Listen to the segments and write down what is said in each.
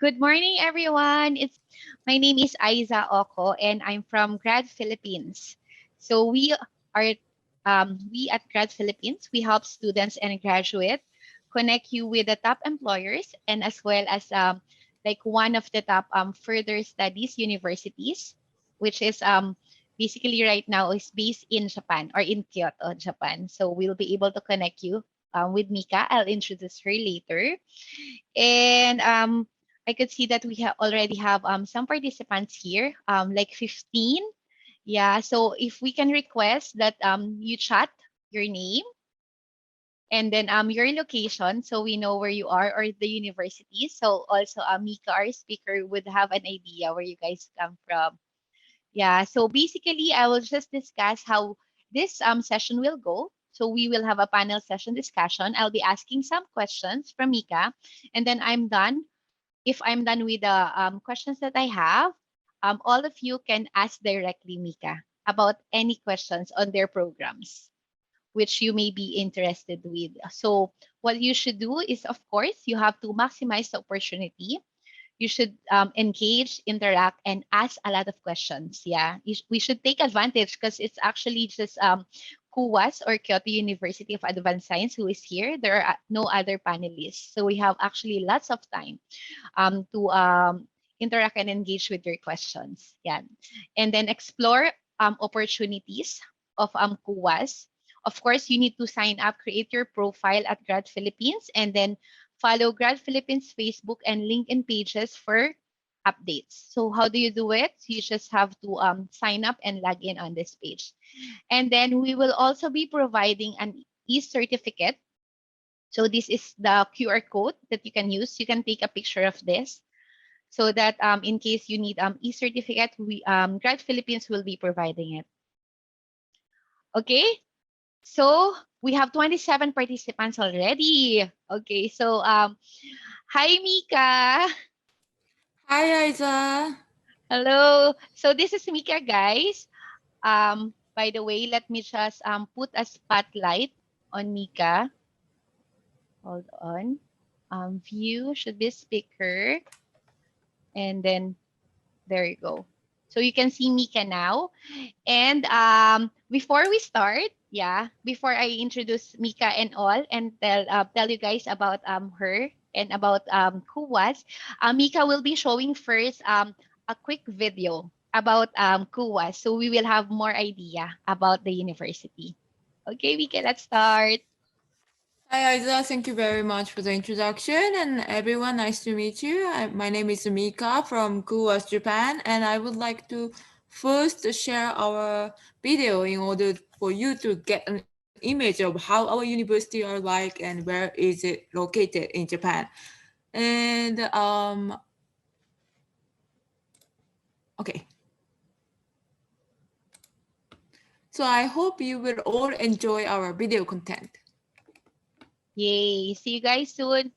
Good morning, everyone. My name is Aiza Oko, and I'm from Grad Philippines. So are we at Grad Philippines, we help students and graduates connect you with the top employers and as well as like one of the top further studies universities, which is basically right now is based in Japan or in Kyoto, Japan. So we'll be able to connect you with Mika. I'll introduce her later. And I could see that we already have some participants here, like 15. Yeah, so if we can request that you chat your name and then your location so we know where you are or the university. So also Mika, our speaker, would have an idea where you guys come from. Yeah, so basically I will just discuss how this session will go. So we will have a panel session discussion. I'll be asking some questions from Mika, and then I'm done. If I'm done with the questions that I have, all of you can ask directly Mika about any questions on their programs which you may be interested with. So what you should do is, of course, you have to maximize the opportunity. You should engage, interact, and ask a lot of questions. Yeah, we should take advantage because it's actually just KUWAS or Kyoto University of Advanced Science who is here. There are no other panelists. So we have actually lots of time to interact and engage with your questions. Yeah. And then explore opportunities of KUWAS. Of course, you need to sign up, create your profile at Grad Philippines, and then follow Grad Philippines Facebook and LinkedIn pages for updates. So how do you do it? You just have to sign up and log in on this page. And then we will also be providing an e-certificate. So this is the QR code that you can use. You can take a picture of this so that in case you need e-certificate, we Grad Philippines will be providing it. Okay, so we have 27 participants already. Okay, so hi Mika. Hi, Isa. Hello. So this is Mika, guys. By the way, let me just put a spotlight on Mika. Hold on. View should be speaker, and then there you go. So you can see Mika now. And before we start, before I introduce Mika and all, and tell you guys about her and about KUWAS, Mika will be showing first a quick video about KUWAS, so we will have more idea about the university. Okay, Mika, let's start. Hi, Isa. Thank you very much for the introduction. And everyone, nice to meet you. My name is Mika from Kuwas, Japan. And I would like to first share our video in order for you to get an image of how our university are like and where is it located in Japan. And okay. So I hope you will all enjoy our video content. Yay! See you guys soon.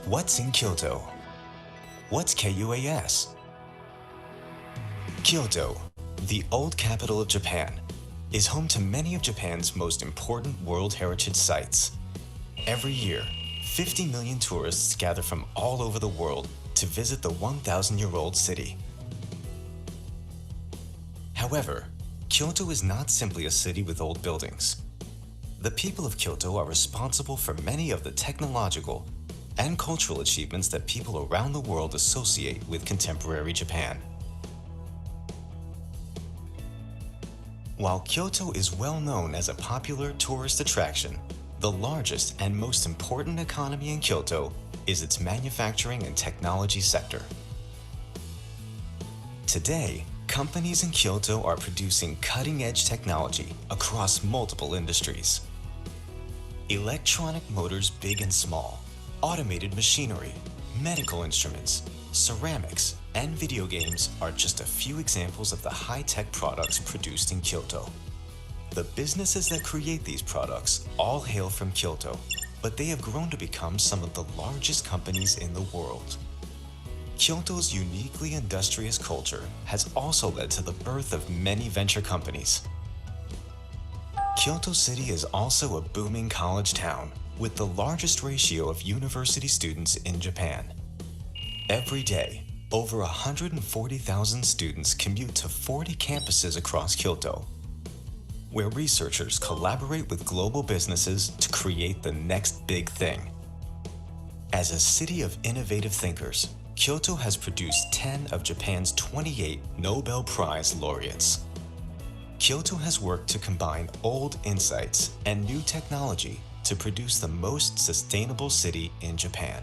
What's in Kyoto? What's KUAS? Kyoto, the old capital of Japan, is home to many of Japan's most important World Heritage sites. Every year, 50 million tourists gather from all over the world to visit the 1,000-year-old city. However, Kyoto is not simply a city with old buildings. The people of Kyoto are responsible for many of the technological and cultural achievements that people around the world associate with contemporary Japan. While Kyoto is well known as a popular tourist attraction, the largest and most important economy in Kyoto is its manufacturing and technology sector. Today, companies in Kyoto are producing cutting-edge technology across multiple industries. Electronic motors big and small, automated machinery, medical instruments, ceramics, and video games are just a few examples of the high-tech products produced in Kyoto. The businesses that create these products all hail from Kyoto, but they have grown to become some of the largest companies in the world. Kyoto's uniquely industrious culture has also led to the birth of many venture companies. Kyoto City is also a booming college town with the largest ratio of university students in Japan. Every day, over 140,000 students commute to 40 campuses across Kyoto, where researchers collaborate with global businesses to create the next big thing. As a city of innovative thinkers, Kyoto has produced 10 of Japan's 28 Nobel Prize laureates. Kyoto has worked to combine old insights and new technology to produce the most sustainable city in Japan.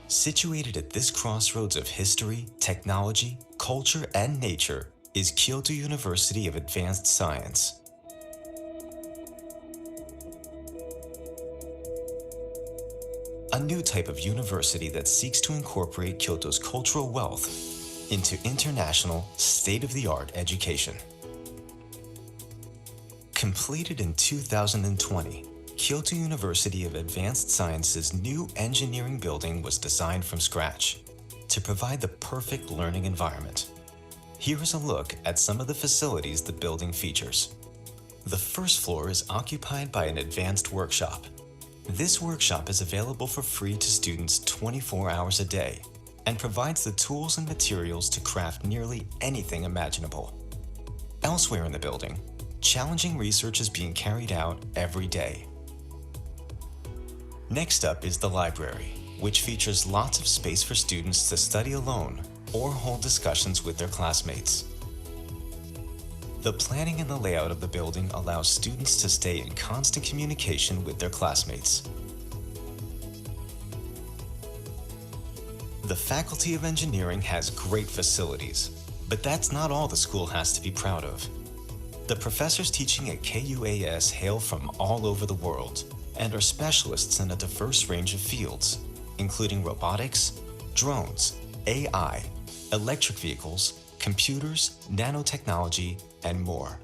Situated at this crossroads of history, technology, culture, and nature is Kyoto University of Advanced Science. A new type of university that seeks to incorporate Kyoto's cultural wealth into international, state-of-the-art education. Completed in 2020, Kyoto University of Advanced Science's new engineering building was designed from scratch to provide the perfect learning environment. Here is a look at some of the facilities the building features. The first floor is occupied by an advanced workshop. This workshop is available for free to students 24 hours a day and provides the tools and materials to craft nearly anything imaginable. Elsewhere in the building, challenging research is being carried out every day. Next up is the library, which features lots of space for students to study alone or hold discussions with their classmates. The planning and the layout of the building allows students to stay in constant communication with their classmates. The Faculty of Engineering has great facilities, but that's not all the school has to be proud of. The professors teaching at KUAS hail from all over the world and are specialists in a diverse range of fields, including robotics, drones, AI, electric vehicles, computers, nanotechnology, and more.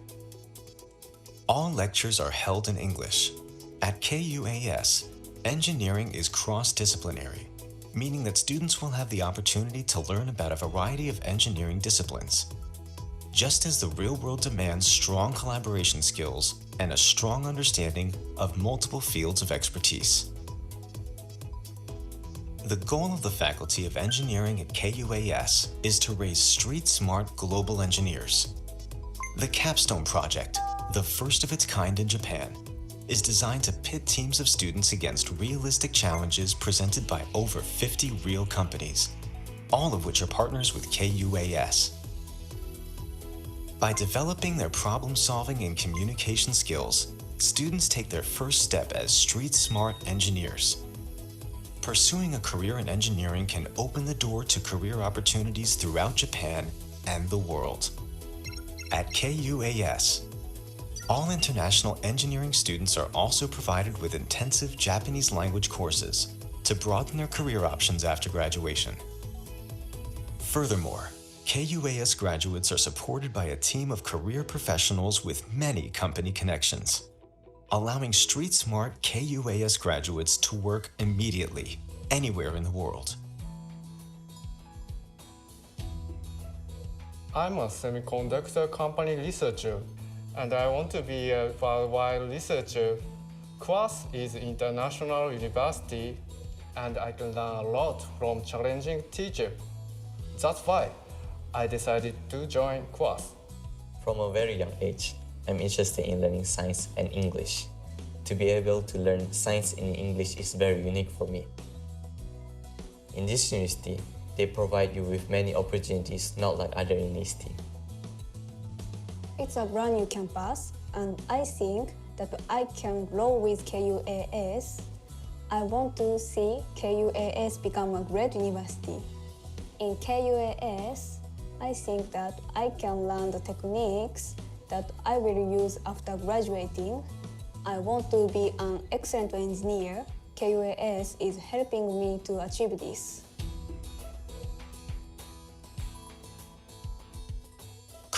All lectures are held in English. At KUAS, engineering is cross-disciplinary, meaning that students will have the opportunity to learn about a variety of engineering disciplines. Just as the real world demands strong collaboration skills and a strong understanding of multiple fields of expertise. The goal of the Faculty of Engineering at KUAS is to raise street-smart global engineers. The Capstone Project, the first of its kind in Japan, is designed to pit teams of students against realistic challenges presented by over 50 real companies, all of which are partners with KUAS. By developing their problem-solving and communication skills, students take their first step as street-smart engineers. Pursuing a career in engineering can open the door to career opportunities throughout Japan and the world. At KUAS, all international engineering students are also provided with intensive Japanese language courses to broaden their career options after graduation. Furthermore, KUAS graduates are supported by a team of career professionals with many company connections, allowing street-smart KUAS graduates to work immediately, anywhere in the world. I'm a semiconductor company researcher, and I want to be a worldwide researcher. KUAS is an international university, and I can learn a lot from challenging teachers. That's why I decided to join KUAS. From a very young age, I'm interested in learning science and English. To be able to learn science in English is very unique for me. In this university, they provide you with many opportunities not like other universities. It's a brand new campus, and I think that I can grow with KUAS. I want to see KUAS become a great university. In KUAS, I think that I can learn the techniques that I will use after graduating. I want to be an excellent engineer. KUAS is helping me to achieve this.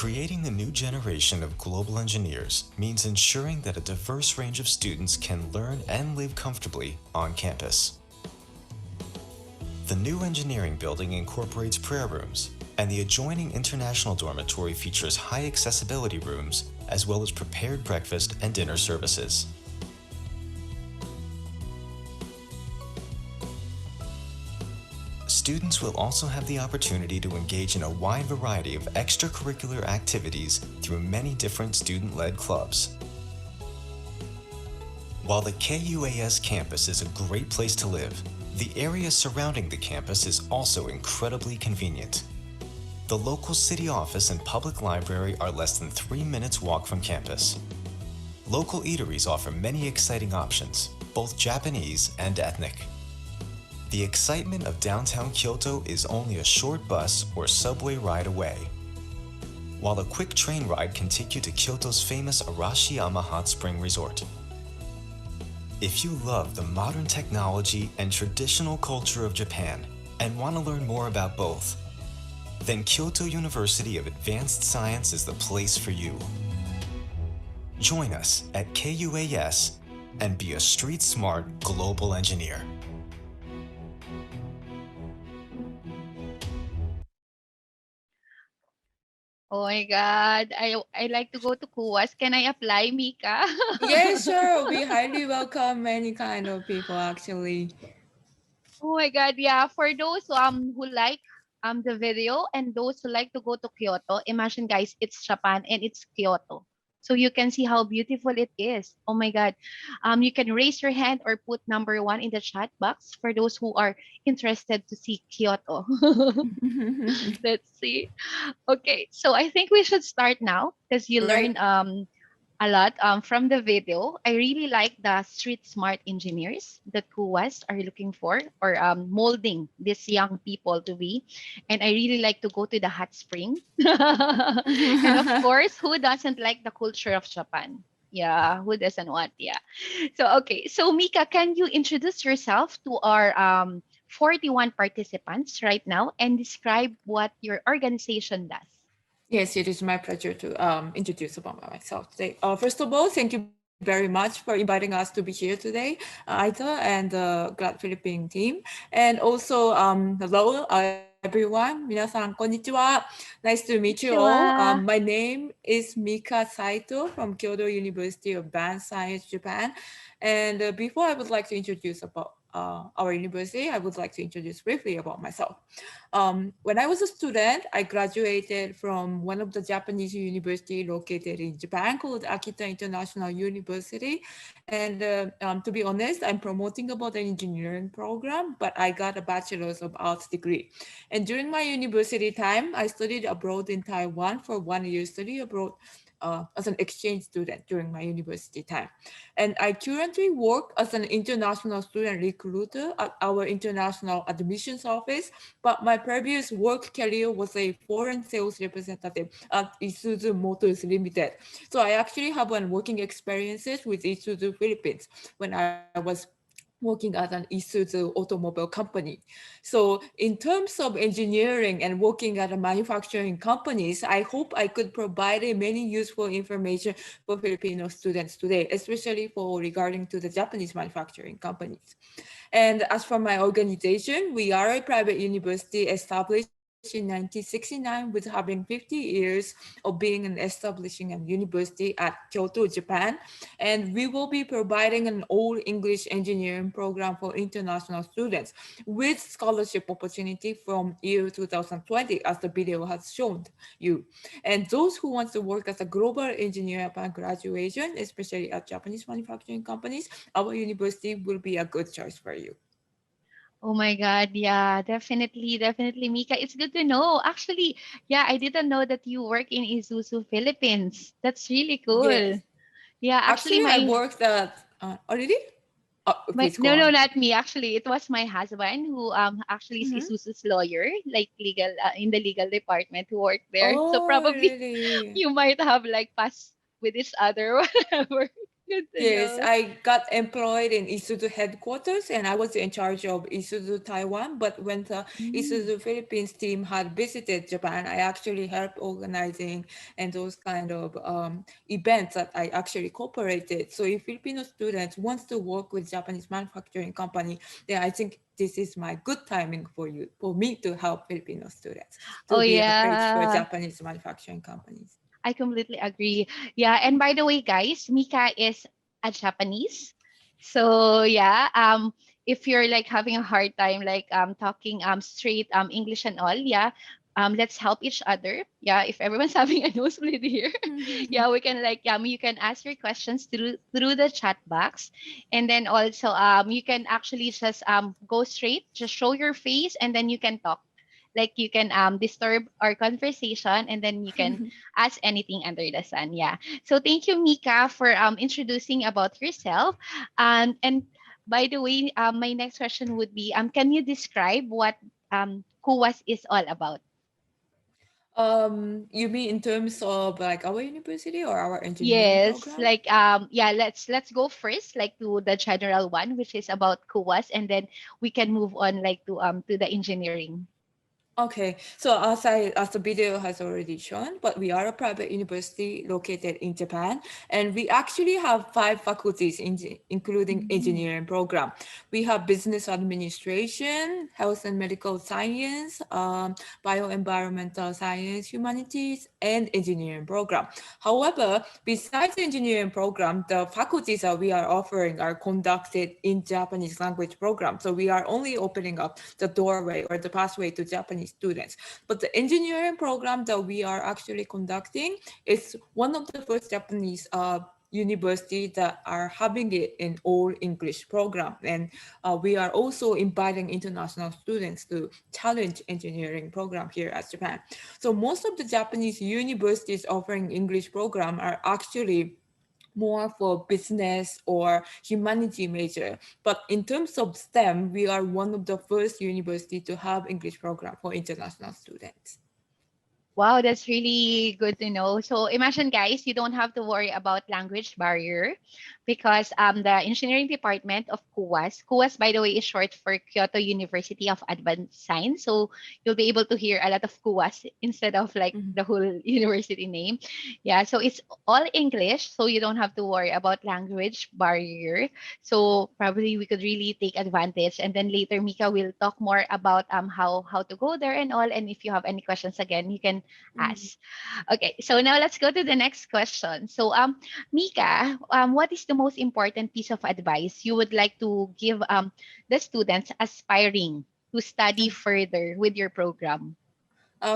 Creating the new generation of global engineers means ensuring that a diverse range of students can learn and live comfortably on campus. The new engineering building incorporates prayer rooms, and the adjoining international dormitory features high accessibility rooms as well as prepared breakfast and dinner services. Students will also have the opportunity to engage in a wide variety of extracurricular activities through many different student-led clubs. While the KUAS campus is a great place to live, the area surrounding the campus is also incredibly convenient. The local city office and public library are less than 3 minutes walk from campus. Local eateries offer many exciting options, both Japanese and ethnic. The excitement of downtown Kyoto is only a short bus or subway ride away, while a quick train ride can take you to Kyoto's famous Arashiyama Hot Spring Resort. If you love the modern technology and traditional culture of Japan and want to learn more about both, then Kyoto University of Advanced Science is the place for you. Join us at KUAS and be a street-smart global engineer. Oh my God. I like to go to KUAS. Can I apply, Mika? Yeah, sure. We highly welcome many kind of people actually. Oh my God, yeah. For those who like the video and those who like to go to Kyoto, imagine guys, it's Japan and it's Kyoto. So you can see how beautiful it is. Oh my God. You can raise your hand or put number one in the chat box for those who are interested to see Kyoto. Let's see. Okay, so I think we should start now because you Right. learned a lot from the video. I really like the street smart engineers that KUWES are looking for or molding these young people to be. And I really like to go to the hot spring. And of course, who doesn't like the culture of Japan? Yeah, who doesn't want? Yeah. So, okay. So, Mika, can you introduce yourself to our 41 participants right now and describe what your organization does? Yes, it is my pleasure to introduce about myself today. First of all, thank you very much for inviting us to be here today, Aita and the Grad Philippine team. And also, hello, everyone. 皆さん、こんにちは. Nice to meet you all. Konnichiwa. My name is Mika Saito from Kyoto University of Advanced Science, Japan. And before I would like to introduce about our university, I would like to introduce briefly about myself. When I was a student, I graduated from one of the Japanese university located in Japan called Akita International University. And to be honest, I'm promoting about the engineering program, but I got a bachelor's of arts degree. And during my university time, I studied abroad in Taiwan for 1 year study abroad as an exchange student during my university time. And I currently work as an international student recruiter at our international admissions office, but my previous work career was a foreign sales representative at Isuzu Motors Limited. So I actually have one working experiences with Isuzu Philippines when I was working at an Isuzu automobile company. So in terms of engineering and working at a manufacturing companies, I hope I could provide many useful information for Filipino students today, especially for regarding to the Japanese manufacturing companies. And as for my organization, we are a private university established in 1969 with having 50 years of being an establishing a university at Kyoto, Japan. And we will be providing an all English engineering program for international students with scholarship opportunity from year 2020, as the video has shown you. And those who want to work as a global engineer upon graduation, especially at Japanese manufacturing companies, our university will be a good choice for you. Oh my God. Yeah, definitely. Definitely, Mika. It's good to know. Actually, yeah, I didn't know that you work in Isuzu, Philippines. That's really cool. Yes. Yeah, actually, Actually, I worked at already. Oh, please go no, no, on. not me. Actually, it was my husband who actually is Mhm. Isuzu's lawyer, like legal in the legal department who worked there. So Oh, probably really? you might have like passed with each other, whatever. Good to Yes, know. I got employed in Isuzu headquarters and I was in charge of Isuzu Taiwan. But when the Mm. Isuzu Philippines team had visited Japan, I actually helped organizing and those kind of events that I actually cooperated. So if Filipino students wants to work with Japanese manufacturing company, then I think this is my good timing for you, for me to help Filipino students Oh to be a bridge for yeah. Japanese manufacturing companies. I completely agree. Yeah, and by the way, guys, Mika is a Japanese. So yeah, if you're like having a hard time like talking straight English and all, yeah, let's help each other. Yeah, if everyone's having a nosebleed here, yeah, we can like you can ask your questions through the chat box, and then also you can actually just go straight, just show your face, and then you can talk. Like you can disturb our conversation, and then you can ask anything under the sun. Yeah. So thank you, Mika, for introducing about yourself. And by the way, my next question would be can you describe what KUWAS is all about? You mean in terms of like our university or our engineering Yes, program? like yeah, let's go first like to the general one, which is about KUWAS, and then we can move on like to the engineering. Okay, so as the video has already shown, but we are a private university located in Japan, and we actually have five faculties, including Mm. engineering program. We have business administration, health and medical science, bioenvironmental science, humanities, and engineering program. However, besides the engineering program, the faculties that we are offering are conducted in Japanese language program. So we are only opening up the doorway or the pathway to Japanese students. But the engineering program that we are actually conducting is one of the first Japanese university that are having it in all English program. And we are also inviting international students to challenge engineering program here at Japan. So most of the Japanese universities offering English program are actually more for business or humanity major. But in terms of STEM, we are one of the first university to have English program for international students. Wow, that's really good to know. So imagine, guys, you don't have to worry about language barrier because the engineering department of KUWAS, by the way, is short for Kyoto University of Advanced Science. So you'll be able to hear a lot of KUWAS instead of like Mhm. the whole university name. Yeah, so it's all English, so you don't have to worry about language barrier. So probably we could really take advantage. And then later, Mika will talk more about how to go there and all. And if you have any questions again, you can Mhm. ask. Okay, so now let's go to the next question. So Mika, what is the most important piece of advice you would like to give the students aspiring to study further with your program?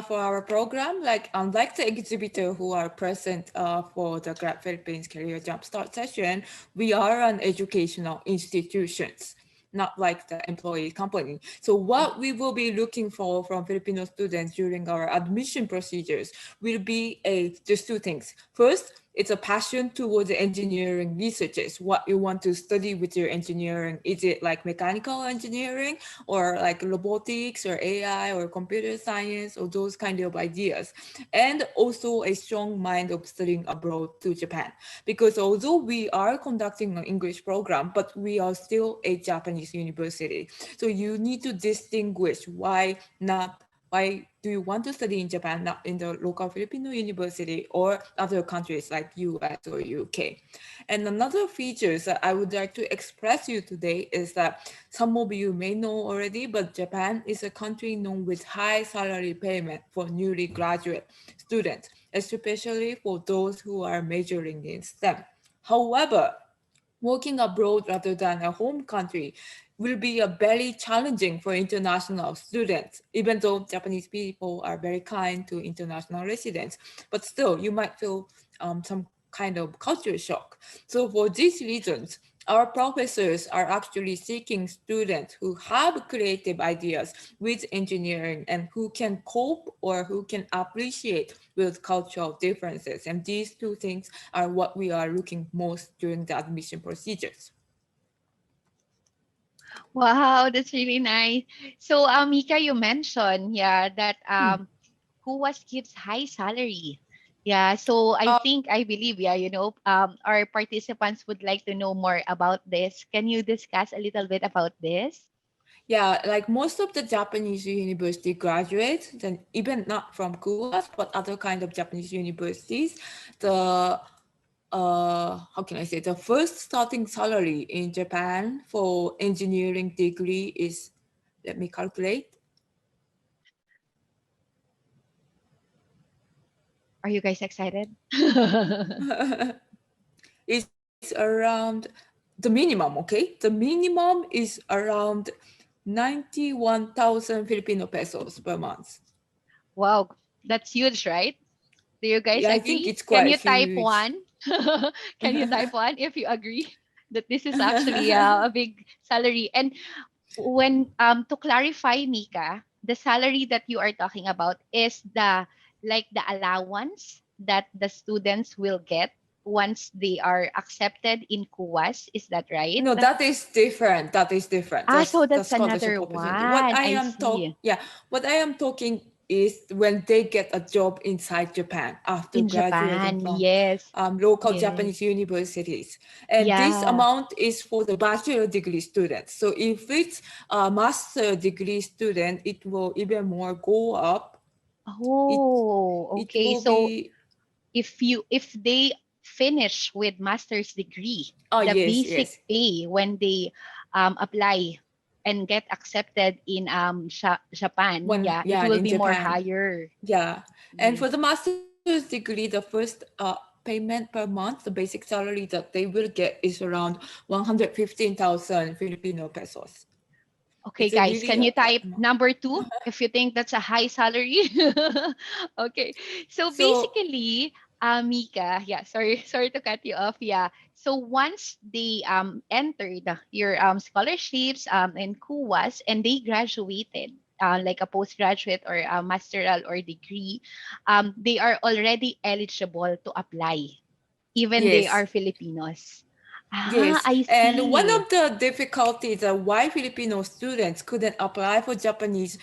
For our program, like unlike the exhibitor who are present for the Grad Philippines Career Jumpstart session, we are an educational institutions, not like the employee company. So what we will be looking for from Filipino students during our admission procedures will be just two things. First, it's a passion towards engineering researches, what you want to study with your engineering. Is it like mechanical engineering or like robotics or AI or computer science or those kind of ideas? And also a strong mind of studying abroad to Japan. Because although we are conducting an English program, but we are still a Japanese university. So you need to distinguish why do you want to study in Japan, not in the local Filipino university or other countries like US or UK? And another features that I would like to express you today is that some of you may know already, but Japan is a country known with high salary payment for newly graduate students, especially for those who are majoring in STEM. However, working abroad rather than a home country will be a very challenging for international students, even though Japanese people are very kind to international residents. But still, you might feel some kind of culture shock. So for these reasons, our professors are actually seeking students who have creative ideas with engineering and who can cope or who can appreciate with cultural differences. And these two things are what we are looking most during the admission procedures. Wow, that's really nice. So, Mika, you mentioned, yeah, that Hmm. KUWAS gives high salary. Yeah, so Uh, I believe, yeah, our participants would like to know more about this. Can you discuss a little bit about this? yeah, like most of the Japanese university graduates, then even not from KUAS, but other kind of Japanese universities, the how can I say, the first starting salary in Japan for engineering degree is, let me calculate, Are you guys excited? is around the minimum, okay? The minimum is around 91,000 Filipino pesos per month. Wow, that's huge, right? Do you guys Yeah, I think agree? it's Can quite you type huge. one? Can you type one if you agree that this is actually a big salary? And when to clarify, Mika, the salary that you are talking about is the allowance that the students will get once they are accepted in KUAS. Is that right? No, that is different. That is different. Ah, so The that's scholarship another opportunity. What one. I I am see. what I am talking is when they get a job inside Japan after In graduating Japan, from yes. local Yes. Japanese universities. And this Yeah. amount is for the bachelor degree students. So if it's a master degree student, it will even more go up. It Oh, it okay. will So be, if they finish with master's degree, oh the yes, basic yes. pay when they apply and get accepted in Japan, When, yeah, it yeah, will in be more Japan. higher. Yeah. And Yes. for the master's degree, the first payment per month, the basic salary that they will get is around 115,000 Filipino pesos. Okay, It's a guys, really can you a type amount. number two if you think that's a high salary? Okay. So So, basically, Mika, yeah, sorry, sorry to cut you off. Yeah. So once they entered your scholarships in KUAS and they graduated, like a postgraduate or a masteral or degree, they are already eligible to apply, even they yes. are Filipinos. Ah, Yes, I and one see. of the difficulties why Filipino students couldn't apply for Japanese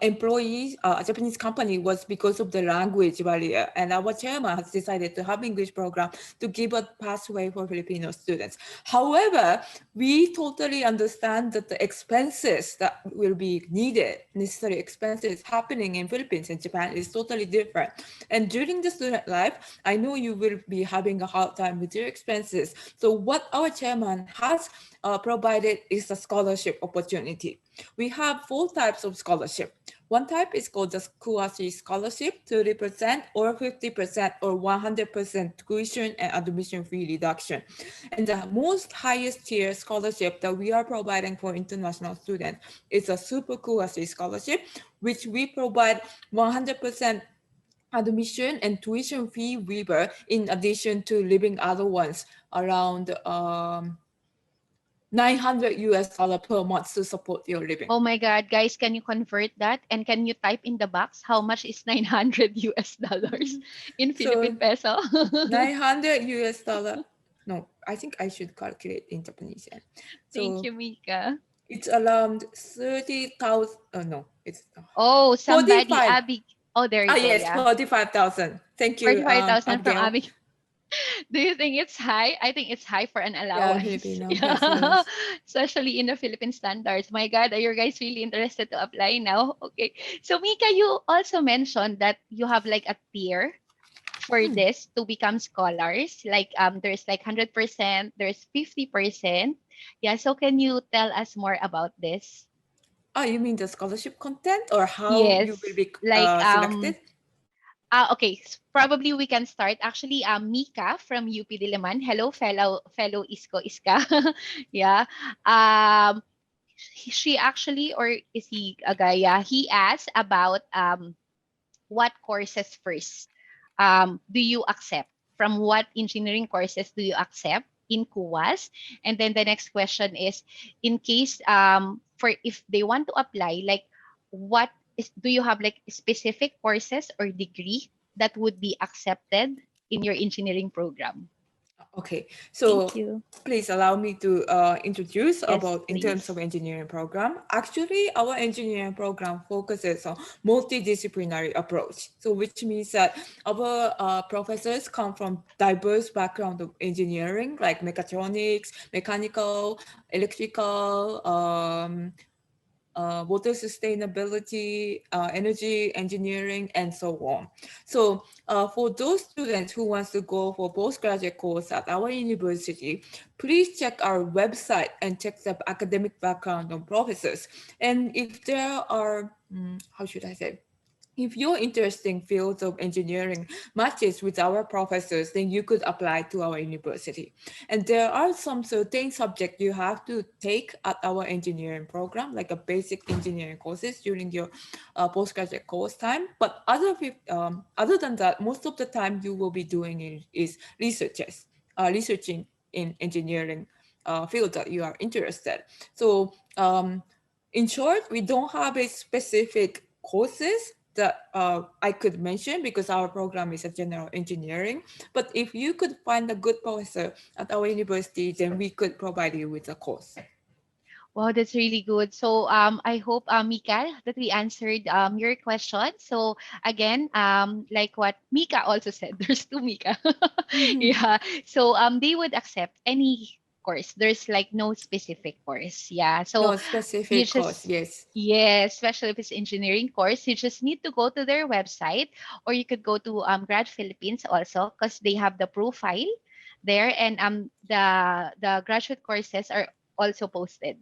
employees, Japanese company, was because of the language barrier. And our chairman has decided to have English program to give a pathway for Filipino students. However, we totally understand that the expenses that will be needed, necessary expenses happening in Philippines and Japan is totally different. And during the student life, I know you will be having a hard time with your expenses. So what our chairman has provided is a scholarship opportunity. We have four types of scholarship. One type is called the Kuwashi scholarship, 30% or 50% or 100% tuition and admission fee reduction. And the most highest tier scholarship that we are providing for international students is a Super Kuwashi scholarship, which we provide 100% admission and tuition fee waiver in addition to living allowance around 900 US dollar per month to support your living. Oh my God, guys, can you convert that? And can you type in the box how much is 900 US dollars in Philippine So peso? 900 US dollar. No, I think I should calculate in Japanese yen. Thank So you, Mika. it's around 30,000. Oh no, it's Oh, somebody, 45. Abby. Oh, there you Ah go. yes, Yeah. 45,000. Thank you, 45,000 from Abigail. Abby. Do you think it's high? I think it's high for an Yeah, allowance. Filipino Yeah. pesos. Especially in the Philippine standards. My God, are you guys really interested to apply now? Okay. So, Mika, you also mentioned that you have like a tier for Hmm. this to become scholars. Like there's like 100%, there's 50%. Yeah, so can you tell us more about this? Oh, you mean the scholarship content or how you will Yes. be Like selected? okay, probably we can start. Actually, Mika from UP Diliman. Hello, fellow Isko Iska. Yeah. Um she actually, or is he a guy? Yeah, he asked about what courses first do you accept? From what engineering courses do you accept in KUAS? And then the next question is, in case for if they want to apply, like what is do you have like specific courses or degree that would be accepted in your engineering program? Okay, so Thank you. please allow me to introduce Yes, about in terms of please. engineering program. Actually, our engineering program focuses on multidisciplinary approach. So which means that our professors come from diverse background of engineering, like mechatronics, mechanical, electrical, water sustainability, energy engineering, and so on. So for those students who wants to go for postgraduate course at our university, please check our website and check the academic background of professors. And if there are, how should I say? If your interesting fields of engineering matches with our professors, then you could apply to our university. And there are some certain subjects you have to take at our engineering program, like a basic engineering courses during your postgraduate course time. But other than that, most of the time you will be doing is researching in engineering field that you are interested. So in short, we don't have a specific courses that I could mention because our program is a general engineering. But if you could find a good professor at our university, then we could provide you with a course. Wow, that's really good. So I hope, Mika, that we answered your question. So again, like what Mika also said, there's two Mika. Yeah. So they would accept any course. There's like no specific course. Yeah. So No you specific course, just, yes. yes, especially if it's engineering course, you just need to go to their website, or you could go to Grad Philippines also, because they have the profile there, and the graduate courses are also posted.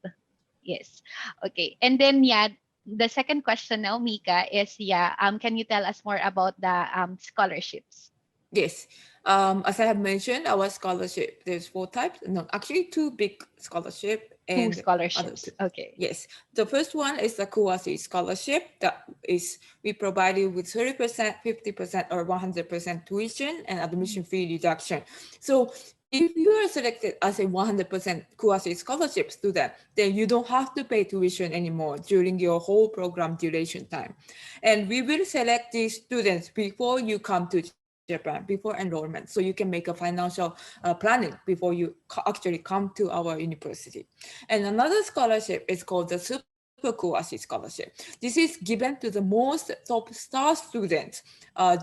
Yes. Okay. And then, yeah, the second question now, Mika, is, yeah, can you tell us more about the scholarships? Yes. As I have mentioned, our scholarship, there's four types. No, actually two big scholarship Two and other scholarships. two. Okay. Yes. The first one is the Kuwasi scholarship. That is, we provide you with 30%, 50%, or 100% tuition and admission fee reduction. So if you are selected as a 100% Kuwasi scholarship student, then you don't have to pay tuition anymore during your whole program duration time. And we will select these students before you come to Japan, before enrollment. So you can make a financial planning before you actually come to our university. And another scholarship is called the Super Kuwasi Scholarship. This is given to the most top star students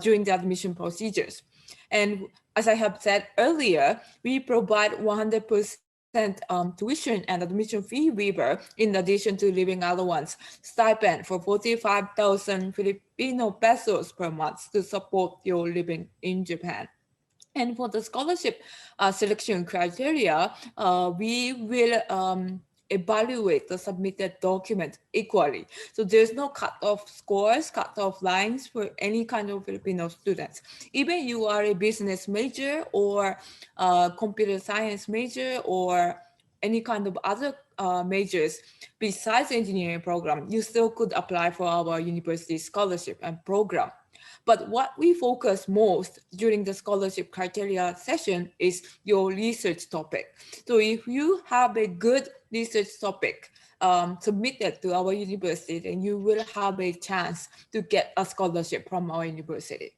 during the admission procedures. And as I have said earlier, we provide 100% tuition and admission fee waiver in addition to living allowance stipend for 45,000 Filipino pesos per month to support your living in Japan. And for the scholarship selection criteria, we will evaluate the submitted document equally. So there's no cut-off scores, cut-off lines for any kind of Filipino students. Even you are a business major or computer science major or any kind of other majors besides engineering program, you still could apply for our university scholarship and program. But what we focus most during the scholarship criteria session is your research topic. So if you have a good research topic submitted to our university, then you will have a chance to get a scholarship from our university.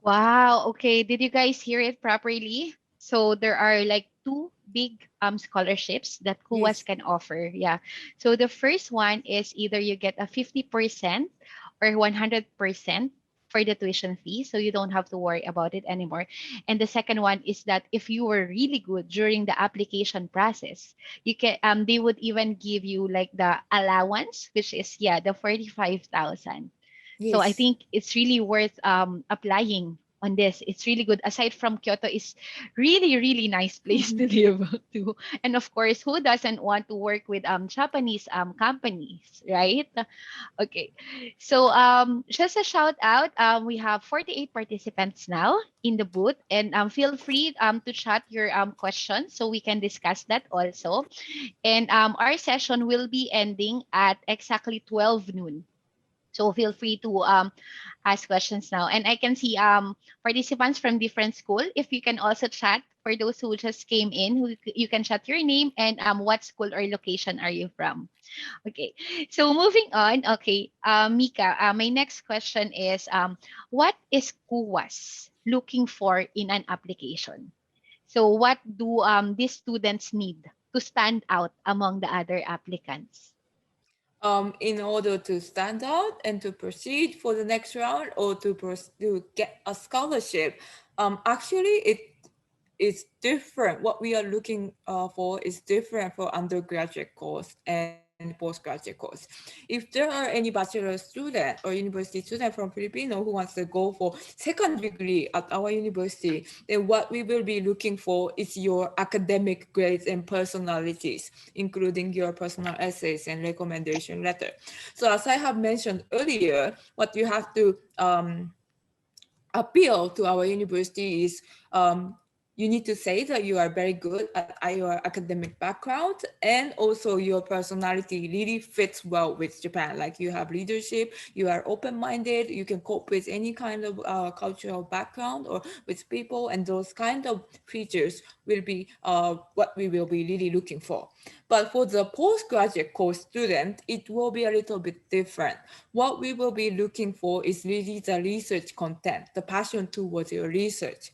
Wow. Okay. Did you guys hear it properly? So there are like two big scholarships that KUAS Yes. can offer. Yeah. So the first one is either you get a 50% or 100% for the tuition fee, so you don't have to worry about it anymore. And the second one is that if you were really good during the application process, you can they would even give you like the allowance, which is, yeah, the 45,000. So I Yes. think it's really worth applying on this. It's really good. Aside from Kyoto, is really really nice place to live too. And of course, who doesn't want to work with Japanese companies, right? Okay. So just a shout out. We have 48 participants now in the booth, and feel free to chat your questions so we can discuss that also. And our session will be ending at exactly 12 noon. So feel free to ask questions now. And I can see participants from different school. If you can also chat for those who just came in, you can chat your name and what school or location are you from. Okay. So moving on. Okay, Mika, my next question is what is KUWAS looking for in an application? So what do these students need to stand out among the other applicants? In order to stand out and to proceed for the next round or to get a scholarship, actually it is different. What we are looking for is different for undergraduate course and postgraduate course. If there are any bachelor student or university student from Filipino who wants to go for second degree at our university, then what we will be looking for is your academic grades and personalities, including your personal essays and recommendation letter. So as I have mentioned earlier, what you have to appeal to our university is you need to say that you are very good at your academic background, and also your personality really fits well with Japan. Like you have leadership, you are open-minded, you can cope with any kind of cultural background or with people, and those kind of features will be what we will be really looking for. But for the postgraduate course student, it will be a little bit different. What we will be looking for is really the research content, the passion towards your research.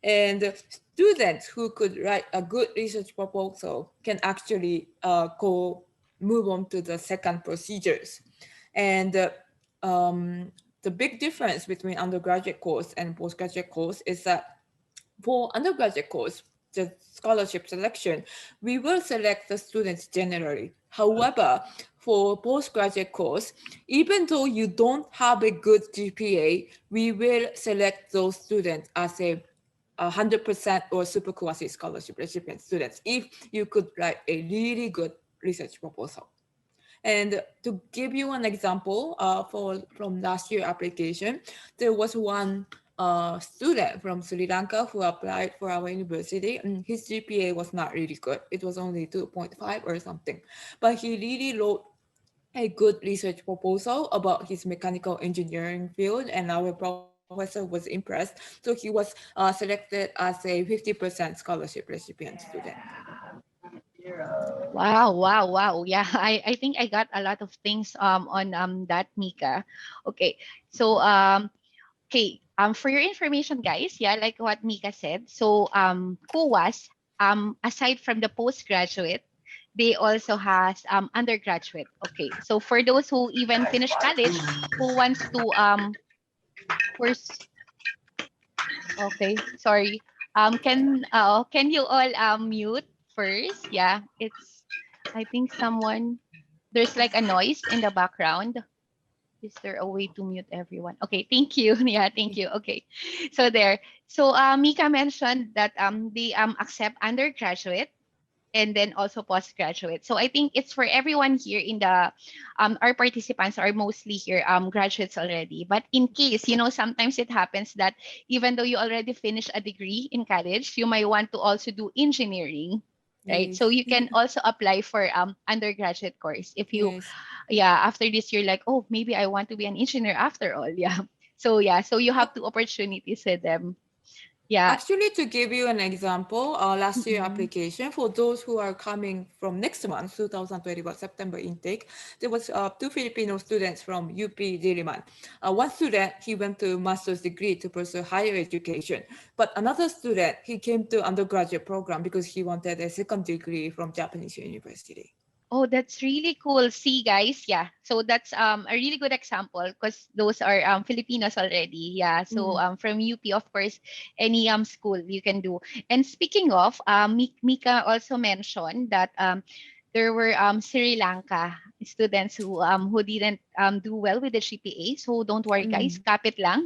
And students who could write a good research proposal can actually move on to the second procedures. And the big difference between undergraduate course and postgraduate course is that for undergraduate course, the scholarship selection, we will select the students generally. However, for postgraduate course, even though you don't have a good GPA, we will select those students as a 100% or super quasi scholarship recipient students if you could write a really good research proposal. And to give you an example, from last year application, there was one student from Sri Lanka who applied for our university, and his GPA was not really good. It was only 2.5 or something, but he really wrote a good research proposal about his mechanical engineering field, and our professor was impressed. So he was selected as a 50% scholarship recipient student. Wow, wow, wow. Yeah, I think I got a lot of things on that, Mika. Okay. So okay, for your information, guys, yeah, like what Mika said. So KUWAS, aside from the postgraduate, they also has undergraduate. Okay. So for those who even finish college, who wants to first, okay, sorry. Can you all mute first? Yeah, it's, I think someone, there's like a noise in the background. Is there a way to mute everyone? Okay, thank you. Yeah, thank you. Okay. So there. So Mika mentioned that they accept undergraduate and then also postgraduate. So I think it's for everyone here in the our participants are mostly here graduates already. But in case, sometimes it happens that even though you already finished a degree in college, you might want to also do engineering, right? So Yes. you can also apply for undergraduate course if you, Yes. yeah, after this you're like, oh, maybe I want to be an engineer after all. Yeah. So yeah, so you have two opportunities with them. Yeah. Actually, to give you an example, last year Mm-mm. application for those who are coming from next month, 2021 September intake, there was two Filipino students from UP Diliman. One student, he went to master's degree to pursue higher education, but another student, he came to undergraduate program because he wanted a second degree from Japanese university. Oh, that's really cool. See, guys, yeah. So that's a really good example because those are Filipinos already. Yeah. So Mm. from UP, of course, any school you can do. And speaking of, Mika also mentioned that there were Sri Lanka students who didn't do well with the GPA. So don't worry, guys. Mm. Kapit lang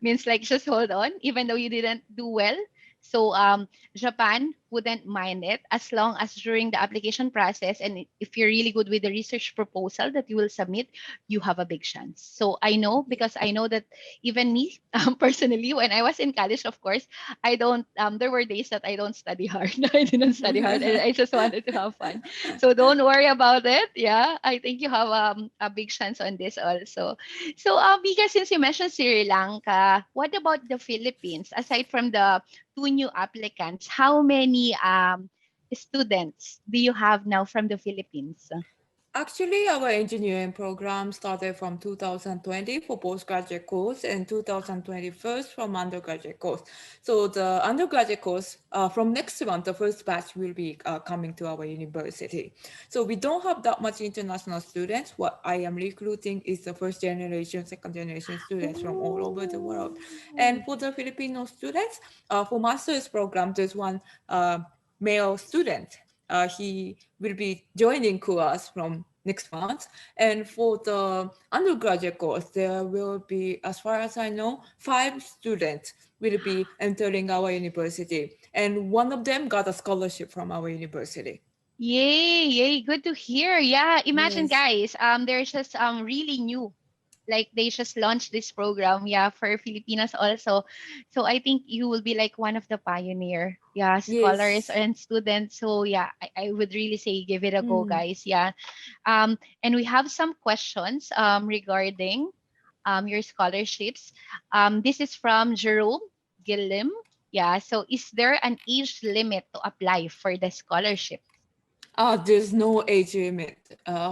means like just hold on, even though you didn't do well. So Japan wouldn't mind it as long as during the application process and if you're really good with the research proposal that you will submit, you have a big chance. So I know because I know that even me personally, when I was in college, of course, I don't. There were days that I don't study hard. I didn't study hard, and I just wanted to have fun. So don't worry about it. Yeah, I think you have a big chance on this also. So because since you mentioned Sri Lanka, what about the Philippines? Aside from the two new applicants, how many students do you have now from the Philippines? Actually, our engineering program started from 2020 for postgraduate course and 2021 from undergraduate course. So the undergraduate course from next month, the first batch will be coming to our university. So we don't have that much international students. What I am recruiting is the first generation, second generation students from all over the world. And for the Filipino students, for master's program, there's one male student. He will be joining course from next month. And for the undergraduate course, there will be, as far as I know, 5 students will be entering our university. And one of them got a scholarship from our university. Yay, yay, good to hear. Yeah, imagine Yes. guys, they're just really new. Like they just launched this program, yeah, for Filipinas also. So I think you will be like one of the pioneer, yeah, scholars Yes. and students. So yeah, I would really say give it a go, Mm. guys. Yeah. And we have some questions regarding your scholarships. This is from Jerome Gillim. Yeah. So is there an age limit to apply for the scholarship? There's no age limit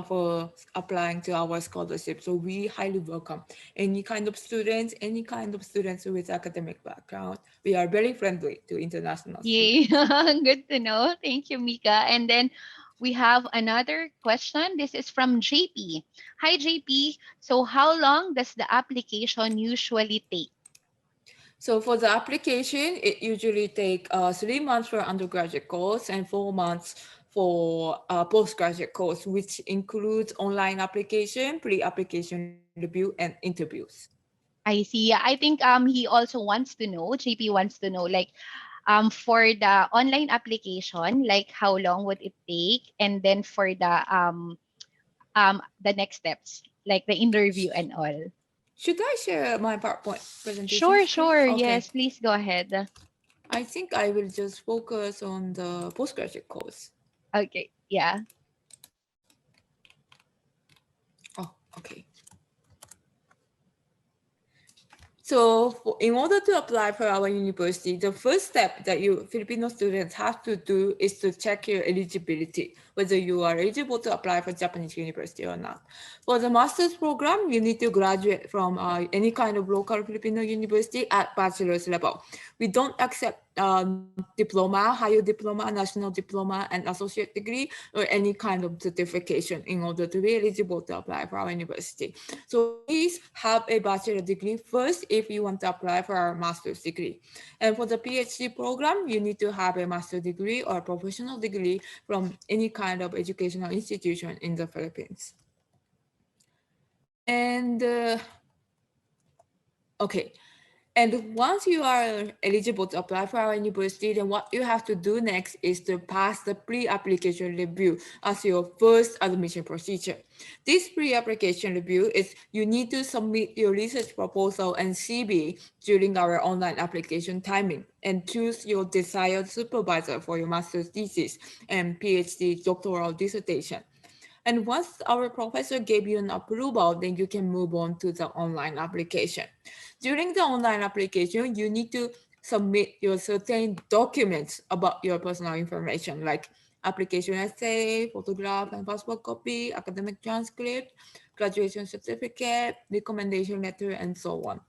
for applying to our scholarship. So we highly welcome any kind of students with academic background. We are very friendly to international Yay. students. Good to know. Thank you, Mika. And then we have another question. This is from JP. Hi, JP. So how long does the application usually take? So for the application, it usually take 3 months for undergraduate course and 4 months for postgraduate course, which includes online application, pre-application review, and interviews. I see. Yeah, I think he also wants to know, JP wants to know like for the online application, like how long would it take? And then for the next steps, like the interview and all. Should I share my PowerPoint presentation Sure, screen? sure. Okay. Yes, please go ahead. I think I will just focus on the postgraduate course. Okay. Yeah. Oh, okay. So in order to apply for our university, the first step that you Filipino students have to do is to check your eligibility, whether you are eligible to apply for Japanese university or not. For the master's program, you need to graduate from any kind of local Filipino university at bachelor's level. We don't accept diploma, higher diploma, national diploma, and associate degree, or any kind of certification in order to be eligible to apply for our university. So please have a bachelor degree first if you want to apply for our master's degree. And for the PhD program, you need to have a master's degree or professional degree from any kind of educational institution in the Philippines. And okay, and once you are eligible to apply for our university, then what you have to do next is to pass the pre-application review as your first admission procedure. This pre-application review is you need to submit your research proposal and CV during our online application timing and choose your desired supervisor for your master's thesis and PhD doctoral dissertation. And once our professor gave you an approval, then you can move on to the online application. During the online application, you need to submit your certain documents about your personal information, like application essay, photograph and passport copy, academic transcript, graduation certificate, recommendation letter, and so on.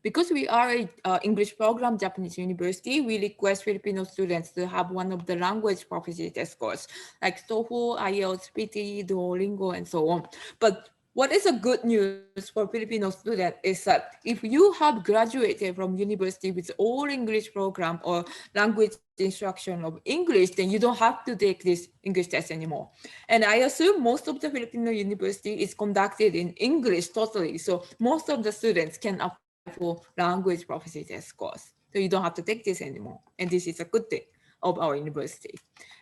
Because we are a English program Japanese university, we request Filipino students to have one of the language proficiency test scores like TOEFL, IELTS, PT, Duolingo, and so on. But what is a good news for Filipino students is that if you have graduated from university with all English program or language instruction of English, then you don't have to take this English test anymore. And I assume most of the Filipino university is conducted in English totally. So most of the students can apply for language proficiency test course. So you don't have to take this anymore. And this is a good thing of our university.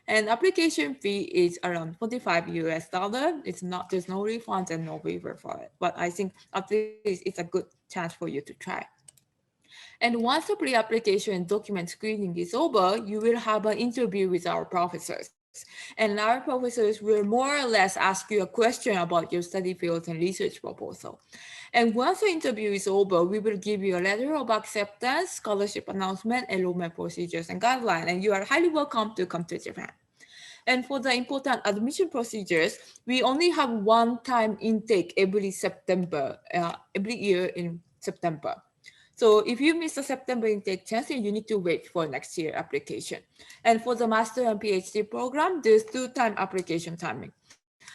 And application fee is around 45 US dollar. It's not, there's no refund and no waiver for it. But I think at least it's a good chance for you to try. And once the pre-application document screening is over, you will have an interview with our professors. And our professors will more or less ask you a question about your study fields and research proposal. And once the interview is over, we will give you a letter of acceptance, scholarship announcement, enrollment procedures, and guidelines. And you are highly welcome to come to Japan. And for the important admission procedures, we only have one-time intake every year in September. So if you miss the September intake test, you need to wait for next year application. And for the master and PhD program, there's 2-time application timing.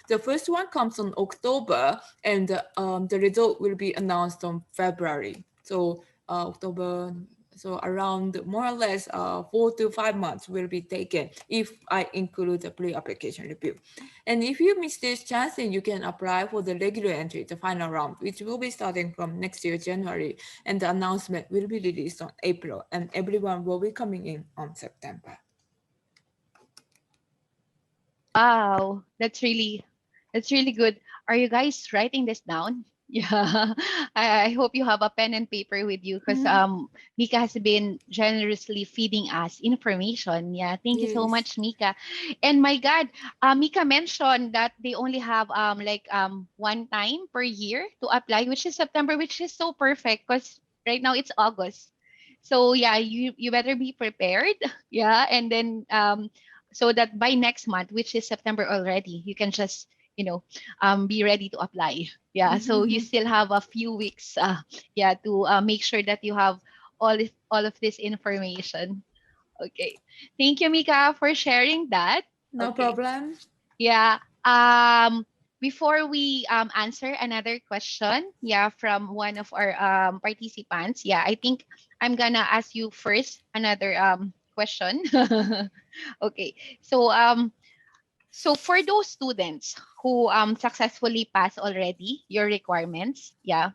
The first one comes on October, and the result will be announced on February. So October, so around more or less 4 to 5 months will be taken if I include the pre-application review. And if you miss this chance, then you can apply for the regular entry, the final round, which will be starting from next year, January. And the announcement will be released on April, and everyone will be coming in on September. Wow, that's really good. Are you guys writing this down? Yeah, I hope you have a pen and paper with you because Mika has been generously feeding us information. Yeah, thank you so Yes. much, Mika. And my God, Mika mentioned that they only have one time per year to apply, which is September, which is so perfect because right now it's August. So yeah, you better be prepared. Yeah, and then so that by next month, which is September already, you can just be ready to apply. Yeah, so you still have a few weeks, yeah, to make sure that you have all of this information. Okay, thank you, Mika, for sharing that. No Okay, problem. yeah. Before we answer another question, yeah, from one of our participants, yeah, I think I'm gonna ask you first another question. Okay, so for those students who successfully pass already your requirements, yeah.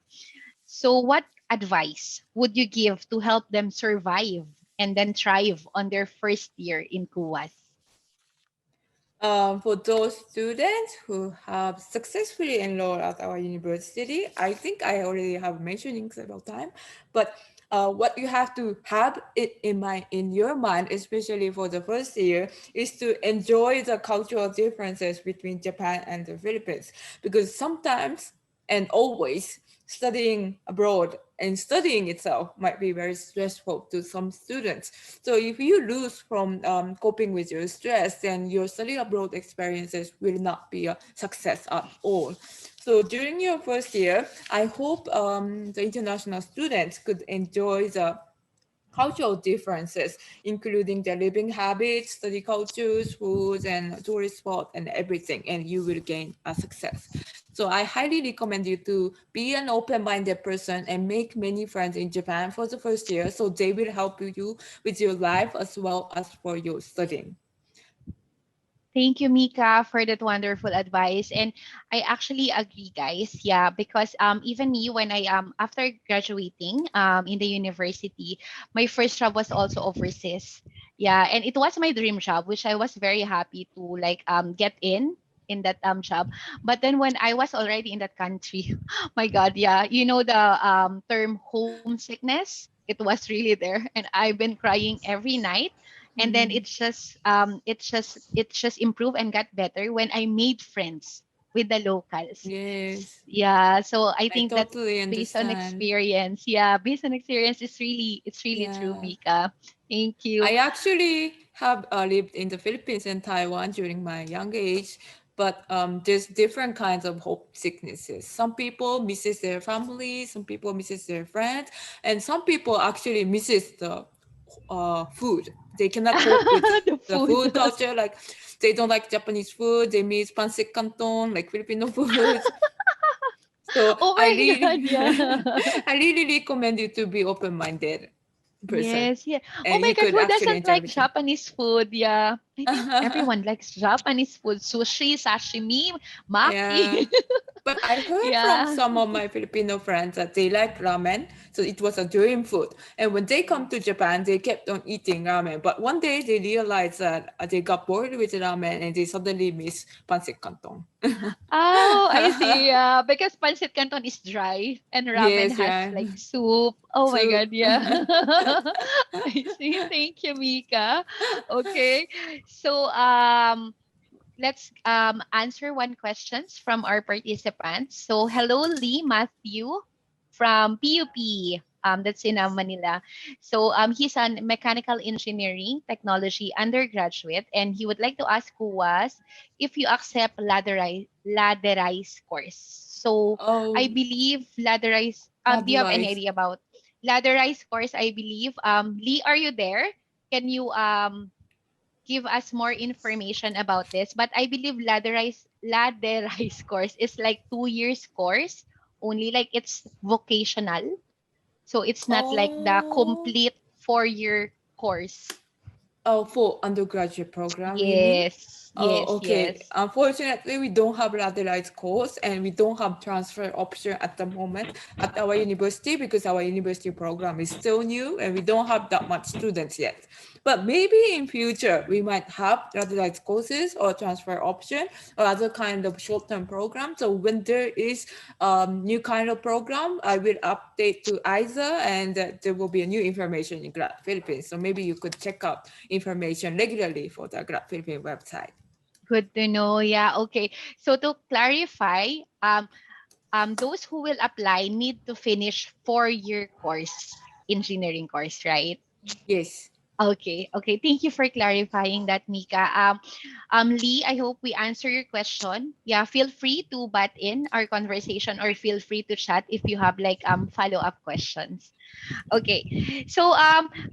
So what advice would you give to help them survive and then thrive on their first year in KUAS? For those students who have successfully enrolled at our university, I think I already have mentioned several times, but what you have to have it in your mind, especially for the first year, is to enjoy the cultural differences between Japan and the Philippines, because sometimes and always studying abroad and studying itself might be very stressful to some students. So if you lose from coping with your stress, then your study abroad experiences will not be a success at all. So during your first year, I hope the international students could enjoy the cultural differences, including their living habits, study cultures, foods, and tourist spot and everything, and you will gain a success. So I highly recommend you to be an open-minded person and make many friends in Japan for the first year, so they will help you with your life as well as for your studying. Thank you, Mika, for that wonderful advice. And I actually agree, guys. Yeah, because even me when I after graduating in the university, my first job was also overseas. Yeah, and it was my dream job, which I was very happy to get in that job. But then when I was already in that country, my God, yeah, you know the term homesickness, it was really there, and I've been crying every night. And then Mhm. it just improved and got better when I made friends with the locals. Yes, Yeah, so I I think that totally based on understand. experience, yeah, based on experience, it's really true, Yeah. Mika. Thank you. I actually have lived in the Philippines and Taiwan during my young age, but there's different kinds of hope sicknesses. Some people misses their family, some people misses their friends, and some people actually misses the food. They cannot cope with The the food. food culture. Like they don't like Japanese food. They miss pancit canton, like Filipino foods. So Oh I my God, really, yeah. I really recommend you to be open-minded person, Yes, yeah. Oh and my you God, could who actually doesn't enjoy like everything. Japanese food? Yeah. I think everyone likes Japanese food. Sushi, sashimi, Yeah. maki. But I heard from Yeah. some of my Filipino friends that they like ramen, so it was a dream food. And when they come to Japan, they kept on eating ramen. But one day they realized that they got bored with ramen and they suddenly miss pancit canton. Oh, I see. Yeah, because pancit canton is dry and ramen Yes, has yeah. like soup. Oh my Soup. God, yeah. I see. Thank you, Mika. Okay. So let's answer one questions from our participants. So hello, Lee Matthew from PUP. That's in Manila. So he's a mechanical engineering technology undergraduate, and he would like to ask was if you accept ladderized course. So I Oh, believe ladderized. not Do you have any life. idea about ladderized course? I believe. Lee, are you there? Can you give us more information about this? But I believe ladderized course is like 2 years course only. Like it's vocational, so it's not like the Oh, complete 4 year course. oh, for undergraduate program, you mean? Yes, Oh, yes, okay. yes. Unfortunately, we don't have lateralized course and we don't have transfer option at the moment at our university because our university program is still new and we don't have that much students yet. But maybe in future we might have lateralized courses or transfer option or other kind of short-term program. So when there is new kind of program, I will update to Isa and there will be a new information in Grad Philippines. So maybe you could check out information regularly for the Grad Philippines website. Good to know. Yeah, okay. So to clarify, those who will apply need to finish 4 year course, engineering course, right? Yes. Okay, okay. Thank you for clarifying that, Mika. Lee, I hope we answer your question. Yeah, feel free to butt in our conversation or feel free to chat if you have like follow-up questions. Okay. So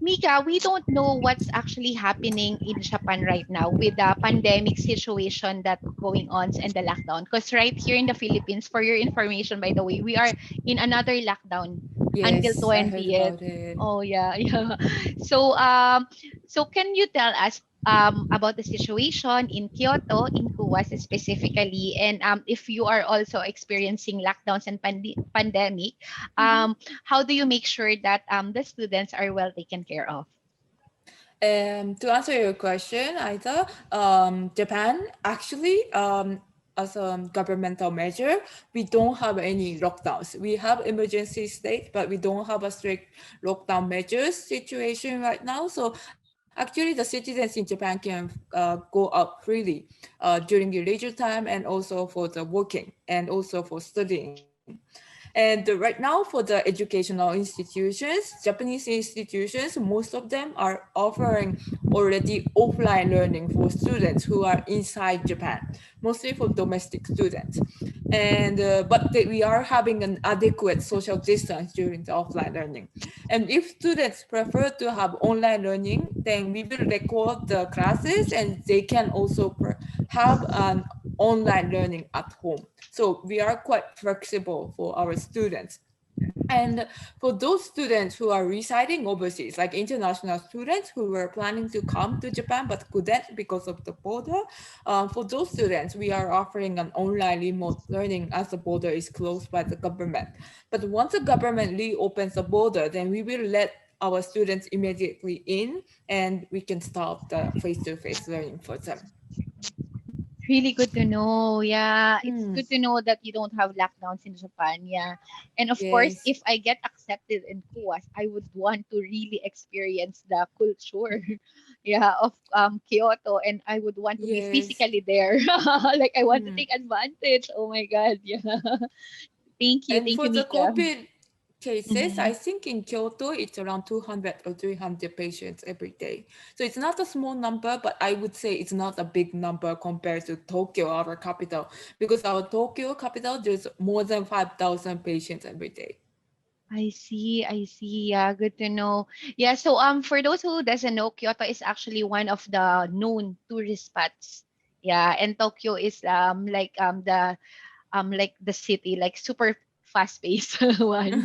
Mika, we don't know what's actually happening in Japan right now with the pandemic situation that going on and the lockdown. Because right here in the Philippines, for your information by the way, we are in another lockdown until Yes, I heard 20th. about it. Oh yeah, yeah. So so can you tell us about the situation in Kyoto, in Kuwas specifically, and if you are also experiencing lockdowns and pandemic, Mhm. how do you make sure that the students are well taken care of? To answer your question, Aida, Japan actually, as a governmental measure, we don't have any lockdowns. We have emergency state, but we don't have a strict lockdown measures situation right now. So actually, the citizens in Japan can go out freely during the leisure time and also for the working and also for studying. And right now, for the educational institutions, Japanese institutions, most of them are offering already offline learning for students who are inside Japan, mostly for domestic students. And we are having an adequate social distance during the offline learning. And if students prefer to have online learning, then we will record the classes and they can also have an online learning at home. So we are quite flexible for our students. And for those students who are residing overseas, like international students who were planning to come to Japan but couldn't because of the border, for those students, we are offering an online remote learning as the border is closed by the government. But once the government reopens the border, then we will let our students immediately in and we can start the face-to-face learning for them. Really good to know. Yeah, it's Hmm. good to know that you don't have lockdowns in Japan. Yeah. And of course, Yes. if I get accepted in KUAS, I would want to really experience the culture, yeah, of Kyoto, and I would want to be Yes. physically there. Like I want to Hmm. take advantage. Oh my God. Yeah. And Thank for you, the Mika. COVID cases, Mm-hmm. I think in Kyoto, it's around 200 or 300 patients every day. So it's not a small number, but I would say it's not a big number compared to Tokyo, our capital, because our Tokyo capital, there's more than 5,000 patients every day. I see, I see. Yeah, good to know. Yeah, so for those who doesn't know, Kyoto is actually one of the known tourist spots. Yeah, and Tokyo is like the city, like super fast paced one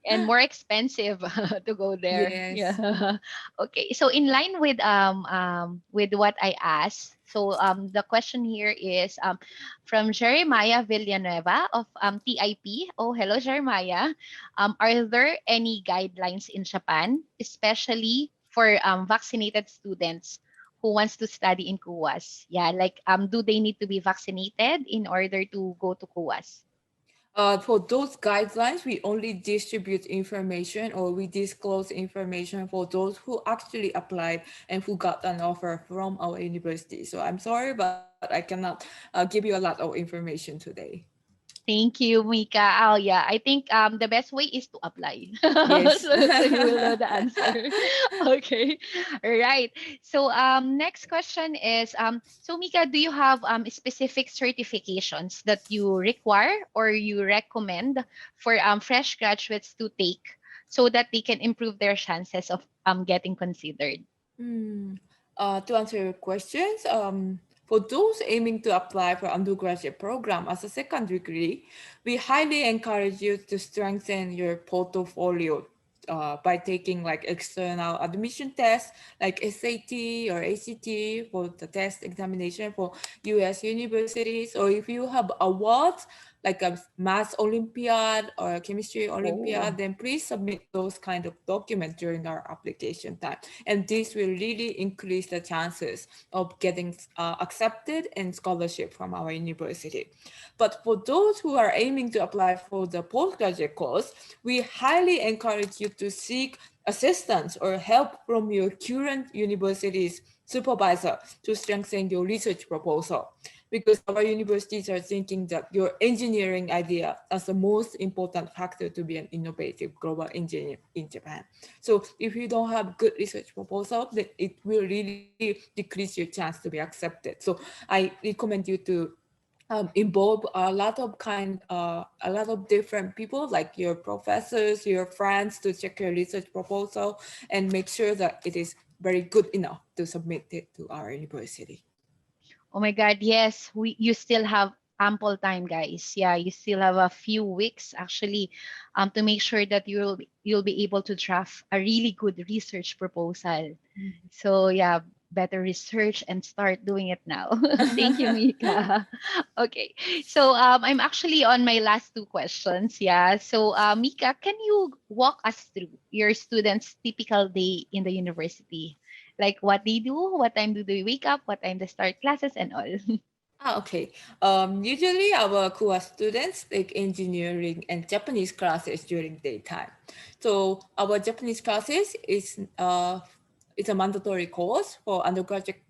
and more expensive to go there. Yes. Yeah. Okay. So in line with what I asked, so the question here is from Jeremiah Villanueva of TIP. Oh, hello Jeremiah. Are there any guidelines in Japan, especially for vaccinated students who wants to study in KUAS? Yeah, like do they need to be vaccinated in order to go to KUAS? For those guidelines, we only distribute information or we disclose information for those who actually applied and who got an offer from our university. So I'm sorry, but I cannot give you a lot of information today. Thank you, Mika. Oh yeah, I think the best way is to apply. Yes. So you will know the answer. Okay. All right. So next question is so Mika, do you have specific certifications that you require or you recommend for fresh graduates to take so that they can improve their chances of getting considered? Hmm. To answer your questions, for those aiming to apply for undergraduate program as a second degree, we highly encourage you to strengthen your portfolio by taking like external admission tests like SAT or ACT for the test examination for US universities, or if you have awards like a math Olympiad or a chemistry Olympiad, Oh. then please submit those kind of documents during our application time. And this will really increase the chances of getting accepted and scholarship from our university. But for those who are aiming to apply for the postgraduate course, we highly encourage you to seek assistance or help from your current university's supervisor to strengthen your research proposal, because our universities are thinking that your engineering idea as the most important factor to be an innovative global engineer in Japan. So if you don't have good research proposal, then it will really decrease your chance to be accepted. So I recommend you to involve a lot of different people like your professors, your friends to check your research proposal and make sure that it is very good enough to submit it to our university. Oh my God, yes, you still have ample time, guys. Yeah, you still have a few weeks actually to make sure that you'll be able to draft a really good research proposal. So yeah, better research and start doing it now. Thank you, Mika. Okay. So I'm actually on my last two questions. Yeah. So Mika, can you walk us through your students' typical day in the university? Like what they do, what time do they wake up, what time they start classes and all. Okay. Usually our course students take engineering and Japanese classes during daytime. So our Japanese classes is it's a mandatory course for undergraduate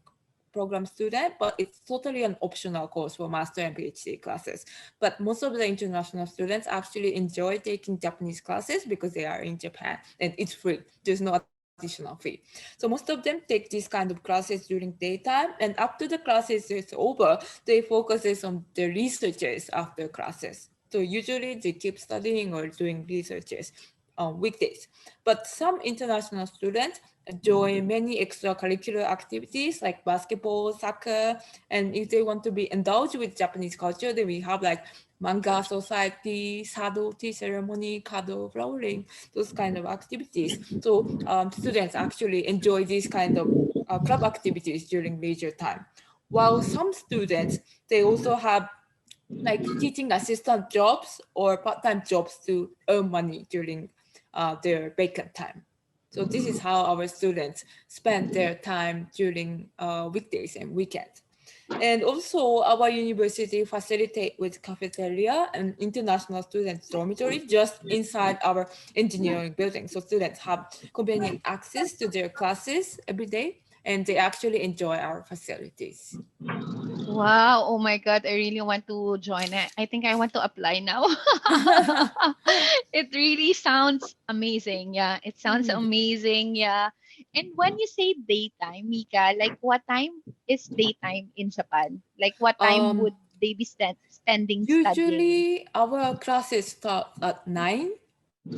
program student, but it's totally an optional course for master and PhD classes. But most of the international students actually enjoy taking Japanese classes because they are in Japan and it's free. There's no additional fee. So most of them take these kind of classes during daytime, and after the classes is over, they focuses on the researches after classes. So usually they keep studying or doing researches on weekdays. But some international students join many extracurricular activities like basketball, soccer, and if they want to be indulged with Japanese culture, then we have like manga society, sado tea ceremony, kado flowering, those kind of activities. So students actually enjoy these kind of club activities during leisure time. While some students, they also have like teaching assistant jobs or part-time jobs to earn money during their vacant time. So this is how our students spend their time during weekdays and weekends. And also our university facilitate with cafeteria and international students dormitory just inside our engineering building. So students have convenient access to their classes every day and they actually enjoy our facilities. Wow. Oh my God. I really want to join it. I think I want to apply now. It really sounds amazing. Yeah. It sounds amazing. Yeah. And when you say daytime, Mika, like what time is daytime in Japan? Like what time um, would they be spending studying? Usually our classes start at 9.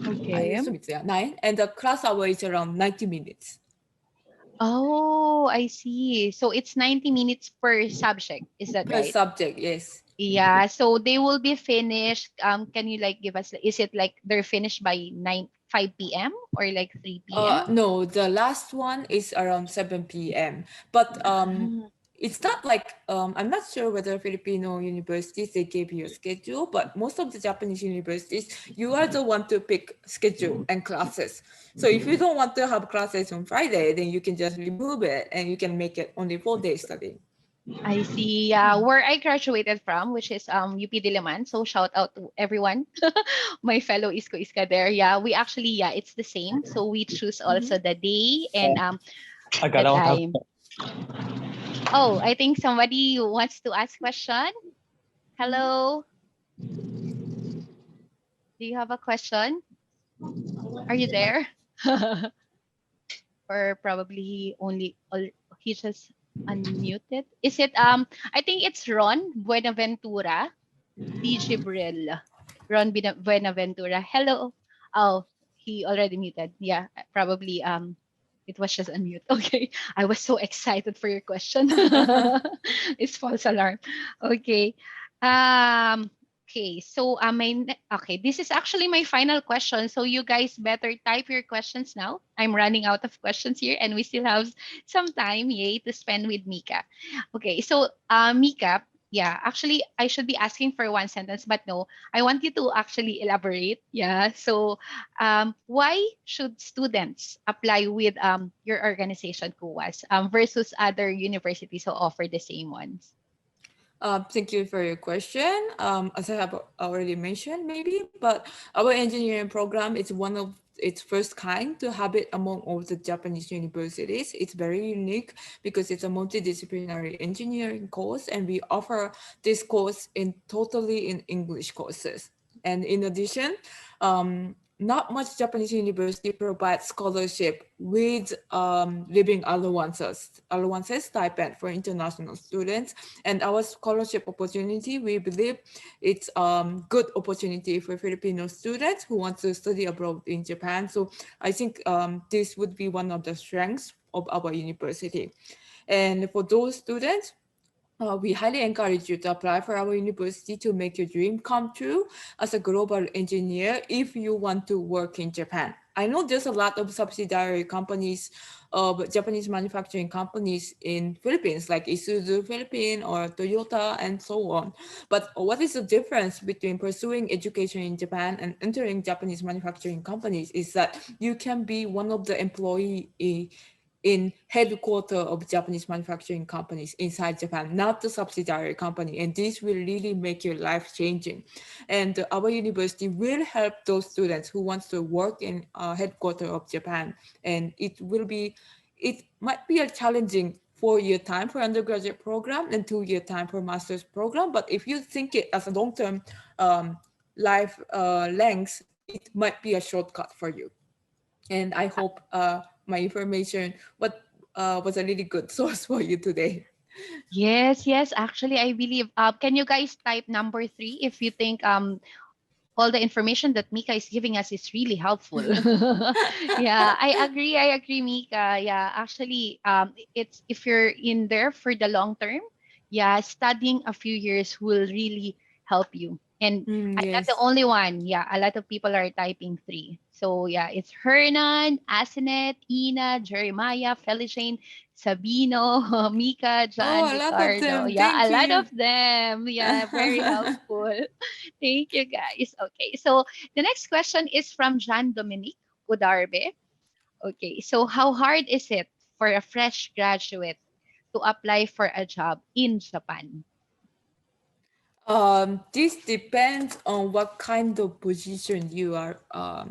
I Okay. assume it's 9, and the class hour is around 90 minutes Oh, I see. So it's 90 minutes per subject. Is that per right? subject. Yes. Yeah, so they will be finished. Can you like give us, is it like they're finished by 5 p.m. or like 3 p.m.? No, the last one is around 7 p.m. But Ah, it's not like I'm not sure whether Filipino universities they give you a schedule, but most of the Japanese universities you are the one to pick schedule and classes. So if you don't want to have classes on Friday, then you can just remove it and you can make it only 4 days study. I see. Yeah, where I graduated from, which is UP Diliman. So shout out to everyone, my fellow Isko Iska there. Yeah, we actually, yeah, it's the same. So we choose also the day and I the got on have time. Oh, I think somebody wants to ask question. Hello. Do you have a question? Are you there? Or probably he just unmuted. Is it I think it's Ron Buenaventura, D. Gibril. Buenaventura. Hello. Oh, he already muted. Yeah, probably it was just unmute. Okay. I was so excited for your question. It's false alarm. Okay. Um okay, so okay, this is actually my final question. So you guys better type your questions now. I'm running out of questions here and we still have some time, yay, to spend with Mika. Okay, so Mika, yeah, actually, I should be asking for one sentence, but no, I want you to actually elaborate. Yeah. So, why should students apply with your organization, KUAS, versus other universities who offer the same ones? Thank you for your question. As I have already mentioned, maybe, but our engineering program is one of its first kind to have it among all the Japanese universities. It's very unique because it's a multidisciplinary engineering course, and we offer this course in totally in English courses. And in addition, not much Japanese university provides scholarship with living allowances stipend for international students. And our scholarship opportunity, we believe it's good opportunity for Filipino students who want to study abroad in Japan. So I think this would be one of the strengths of our university. And for those students, we highly encourage you to apply for our university to make your dream come true as a global engineer if you want to work in Japan. I know there's a lot of subsidiary companies of Japanese manufacturing companies in Philippines, like Isuzu Philippines or Toyota and so on. But what is the difference between pursuing education in Japan and entering Japanese manufacturing companies is that you can be one of the employee in headquarter of Japanese manufacturing companies inside Japan, not the subsidiary company. And this will really make your life changing. And our university will help those students who wants to work in headquarter of Japan. And it might be a challenging 4-year time for undergraduate program and 2-year time for master's program. But if you think it as a long-term life length, it might be a shortcut for you. And I hope my information was a really good source for you today. Yes, yes. Actually, I believe. Can you guys type number three if you think all the information that Mika is giving us is really helpful. Yeah, I agree, Mika. Yeah, actually, it's if you're in there for the long term, yeah, studying a few years will really help you. And I'm not the Yes. only one. Yeah, a lot of people are typing three. So yeah, it's Hernan, Asinet, Ina, Jeremiah, Felicine, Sabino, Mika, Oh, John, a lot of Ricardo. them. Yeah, a Thank lot you. of them. Yeah, very helpful. Thank you, guys. Okay, so the next question is from John Dominic Udarbe. Okay, so how hard is it for a fresh graduate to apply for a job in Japan? This depends on what kind of position you are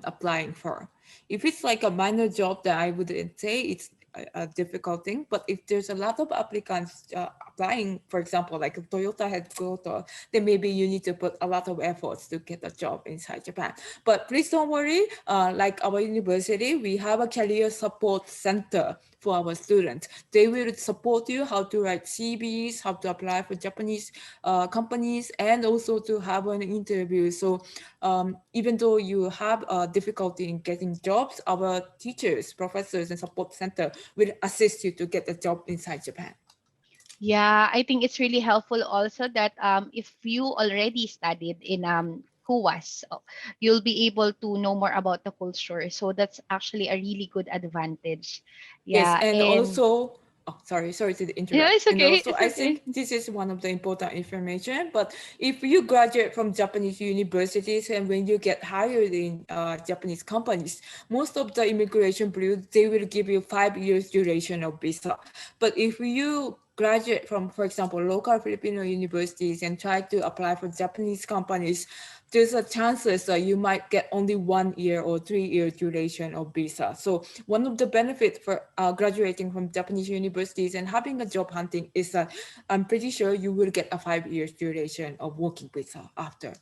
applying for. If it's like a minor job, then I wouldn't say it's a difficult thing. But if there's a lot of applicants applying, for example, like a Toyota headquarters, then maybe you need to put a lot of efforts to get a job inside Japan. But please don't worry. Like our university, we have a career support center for our students. They will support you how to write CVs, how to apply for Japanese companies, and also to have an interview. So even though you have difficulty in getting jobs, our teachers, professors, and support center will assist you to get a job inside Japan. Yeah, I think it's really helpful also that if you already studied in KUAS, you'll be able to know more about the culture. So that's actually a really good advantage. Yes, Yeah, and and also, oh, sorry to yeah, interrupt. it's And okay. also, It's I okay. think this is one of the important information. But if you graduate from Japanese universities and when you get hired in Japanese companies, most of the immigration period, they will give you 5 years duration of visa. But if you graduate from, for example, local Filipino universities and try to apply for Japanese companies, there's a chances that you might get only 1 year or 3 year duration of visa. So one of the benefits for graduating from Japanese universities and having a job hunting is that I'm pretty sure you will get a 5 years duration of working visa after.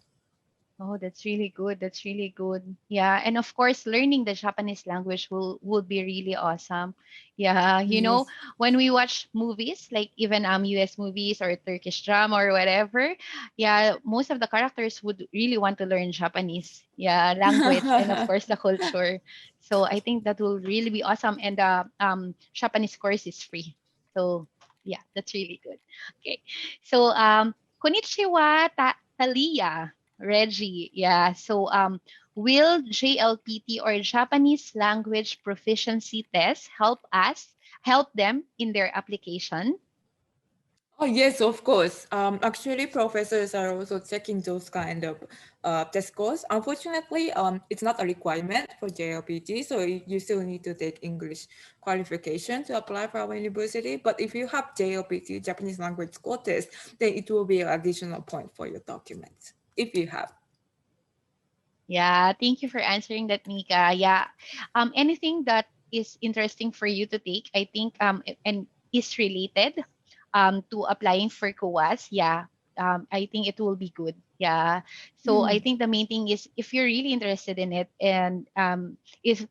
Oh, that's really good. That's really good. Yeah, and of course, learning the Japanese language will be really awesome. Yeah, Yes. when we watch movies, like even US movies or Turkish drama or whatever, yeah, most of the characters would really want to learn Japanese. Yeah, language and of course the culture. So I think that will really be awesome. And Japanese course is free. So yeah, that's really good. Okay, so konnichiwa, Talia. Reggie, yeah. So, will JLPT or Japanese language proficiency test help them in their application? Oh, yes, of course. Actually, professors are also checking those kind of test scores. Unfortunately, it's not a requirement for JLPT, so you still need to take English qualification to apply for our university. But if you have JLPT, Japanese language score test, then it will be an additional point for your documents if you have. Yeah, thank you for answering that, Mika. Yeah, anything that is interesting for you to take, I think, and is related, to applying for COAS. Yeah, I think it will be good. Yeah. So I Mm. think the main thing is if you're really interested in it, and if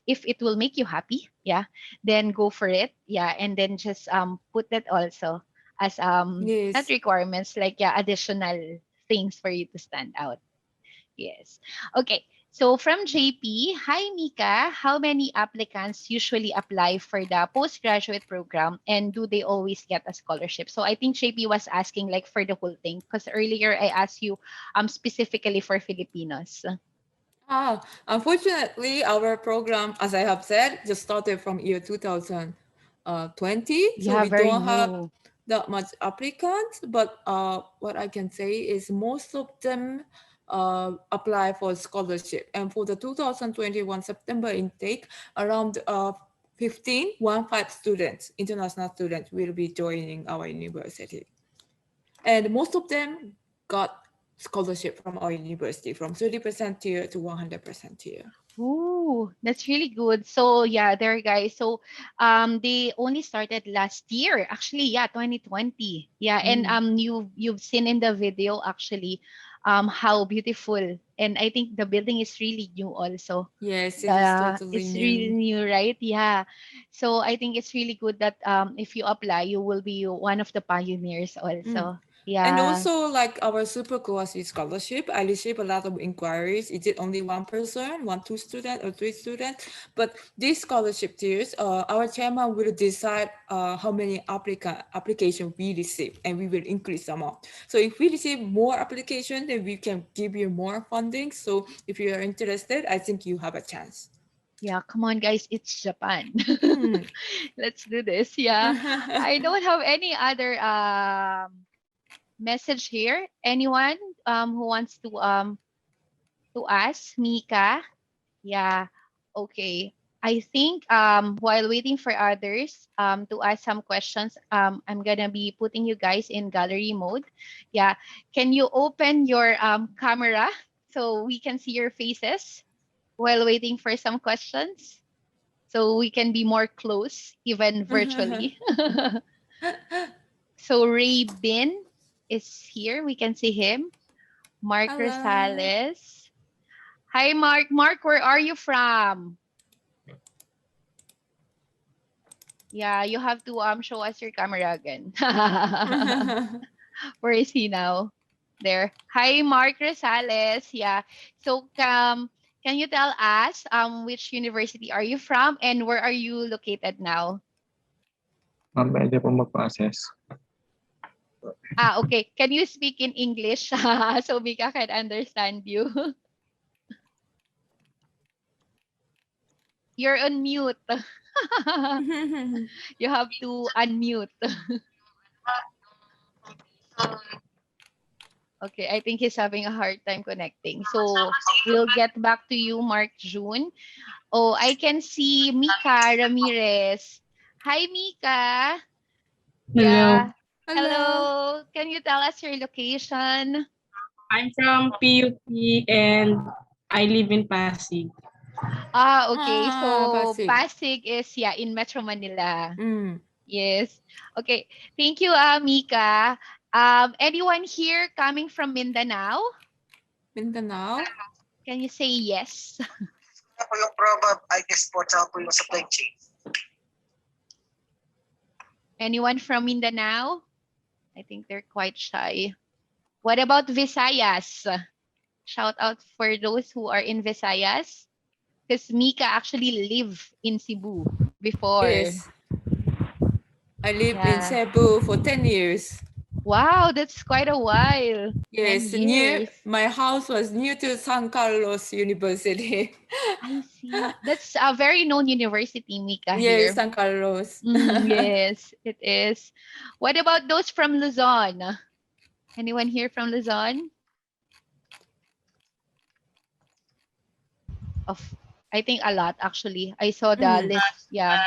it will make you happy, yeah, then go for it. Yeah, and then just put that also as not Yes. requirements, like, yeah, additional things for you to stand out. Yes. Okay. So from JP, hi Mika, how many applicants usually apply for the postgraduate program, and do they always get a scholarship? So I think JP was asking like for the whole thing, because earlier I asked you specifically for Filipinos. Unfortunately, our program, as I have said, just started from year 2020. So Yeah, we very don't have new. that much applicants. But what I can say is most of them apply for scholarship. And for the 2021 September intake, around 15 students, international students, will be joining our university. And most of them got scholarship from our university from 30% tier to 100% tier. Ooh, that's really good. So yeah, there guys. So they only started last year. Actually, yeah, 2020. Yeah, and Mm. you've seen in the video actually how beautiful. And I think the building is really new also. Yes, it is totally It's really new. new, right? Yeah. So I think it's really good that if you apply, you will be one of the pioneers Mm. also. And Yeah. also, like our super course scholarship, I receive a lot of inquiries. Is it only one person, one, two student, or three students? But these scholarship tiers, our chairman will decide how many application we receive, and we will increase the amount. So if we receive more application, then we can give you more funding. So if you are interested, I think you have a chance. Yeah, come on, guys. It's Japan. Mm. Let's do this. Yeah. I don't have any other message here. Anyone who wants to ask Mika? Yeah. Okay. I think while waiting for others to ask some questions, I'm gonna be putting you guys in gallery mode. Yeah. Can you open your camera so we can see your faces while waiting for some questions? So we can be more close, even virtually. So Ray Bin is here. We can see him. Mark Hello. Rosales. Hi, Mark. Mark, where are you from? Yeah, you have to show us your camera again. Where is he now? There. Hi, Mark Rosales. Yeah. So can you tell us which university are you from and where are you located now? Pwede po mag-process. Okay. Can you speak in English so Mika can understand you? You're on mute. You have to unmute. Okay, I think he's having a hard time connecting. So we'll get back to you, Mark June. Oh, I can see Mika Ramirez. Hi, Mika. Hello. Yeah. Hello. Hello. Can you tell us your location? I'm from PUP and I live in Pasig. Okay. So Pasig. Pasig is, yeah, in Metro Manila. Mm. Yes. Okay. Thank you, Mika. Anyone here coming from Mindanao? Mindanao. Can you say yes? Ano po yung proverb, I guess po, tsaka po yung supply chain. Anyone from Mindanao? I think they're quite shy. What about Visayas? Shout out for those who are in Visayas. Because Mika actually lived in Cebu before. Yes. I lived in Yeah. Cebu for 10 years. Wow, that's quite a while. Yes, 10 years. my house was near to San Carlos University. I see. That's a very known university, Mika, here. Yes, San Carlos. Yes, it is. What about those from Luzon? Anyone here from Luzon? I think a lot, actually. I saw the list. Yeah.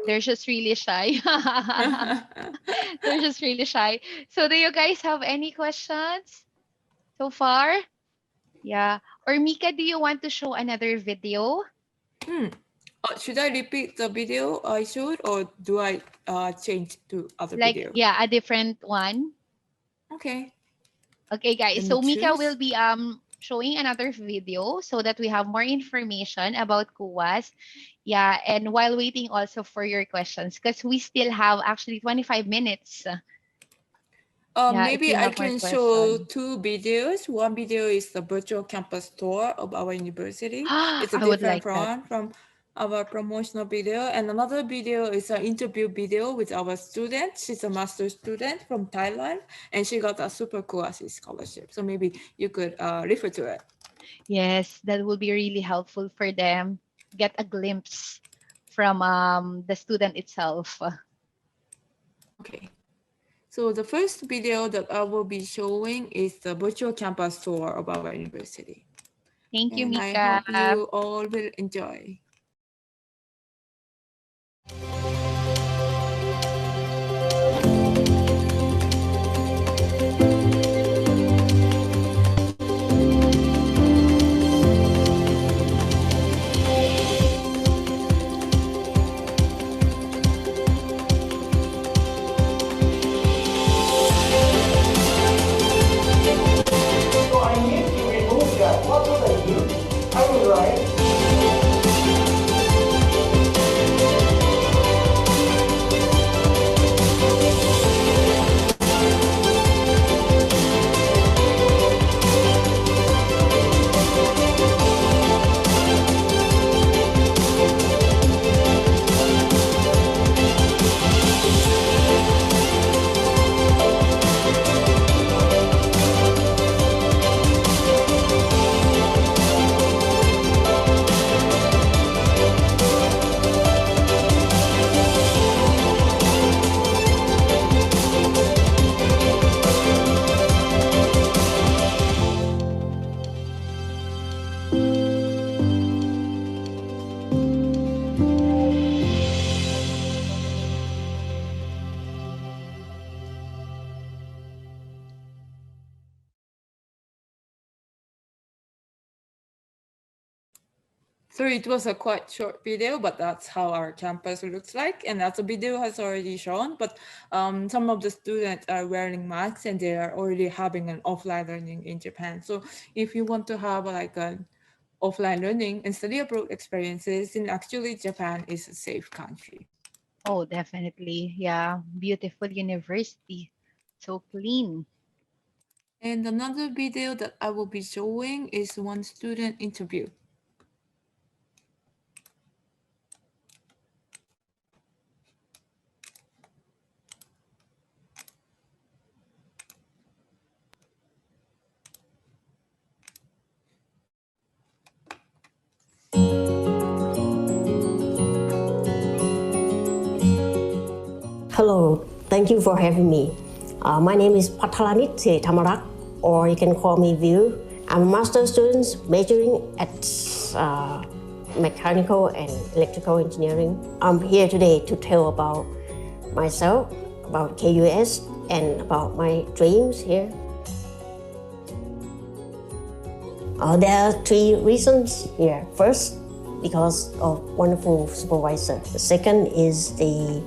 They're just really shy. They're just really shy. So do you guys have any questions so far? Yeah. Or Mika, do you want to show another video? Should I repeat the video I showed, or do I change to other Like, video? yeah, a different one. Okay. Okay, guys. Let So me Mika choose. will be showing another video so that we have more information about KUAS. Yeah, and while waiting also for your questions, because we still have actually 25 minutes. Yeah, if Maybe you I have more can show questions. 2 videos. One video is the virtual campus tour of our university. It's a I would different like that. from our promotional video. And another video is an interview video with our student. She's a master's student from Thailand, and she got a super KUAS scholarship. So maybe you could refer to it. Yes, that will be really helpful for them. Get a glimpse from the student itself. Okay. So the first video that I will be showing is the virtual campus tour of our university. Thank you, And Mika. I hope you all will enjoy. So I need to remove that. What would I do? I will write. So it was a quite short video, but that's how our campus looks like. And as the video has already shown, but some of the students are wearing masks and they are already having an offline learning in Japan. So if you want to have like an offline learning and study abroad experiences, then actually Japan is a safe country. Oh, definitely. Yeah, beautiful university. So clean. And another video that I will be showing is one student interview. Hello, thank you for having me. My name is Patalanit Tamarak, or you can call me View. I'm a master's student majoring at mechanical and electrical engineering. I'm here today to tell about myself, about KUS, and about my dreams here. There are 3 reasons here. First, because of wonderful supervisor. The second is the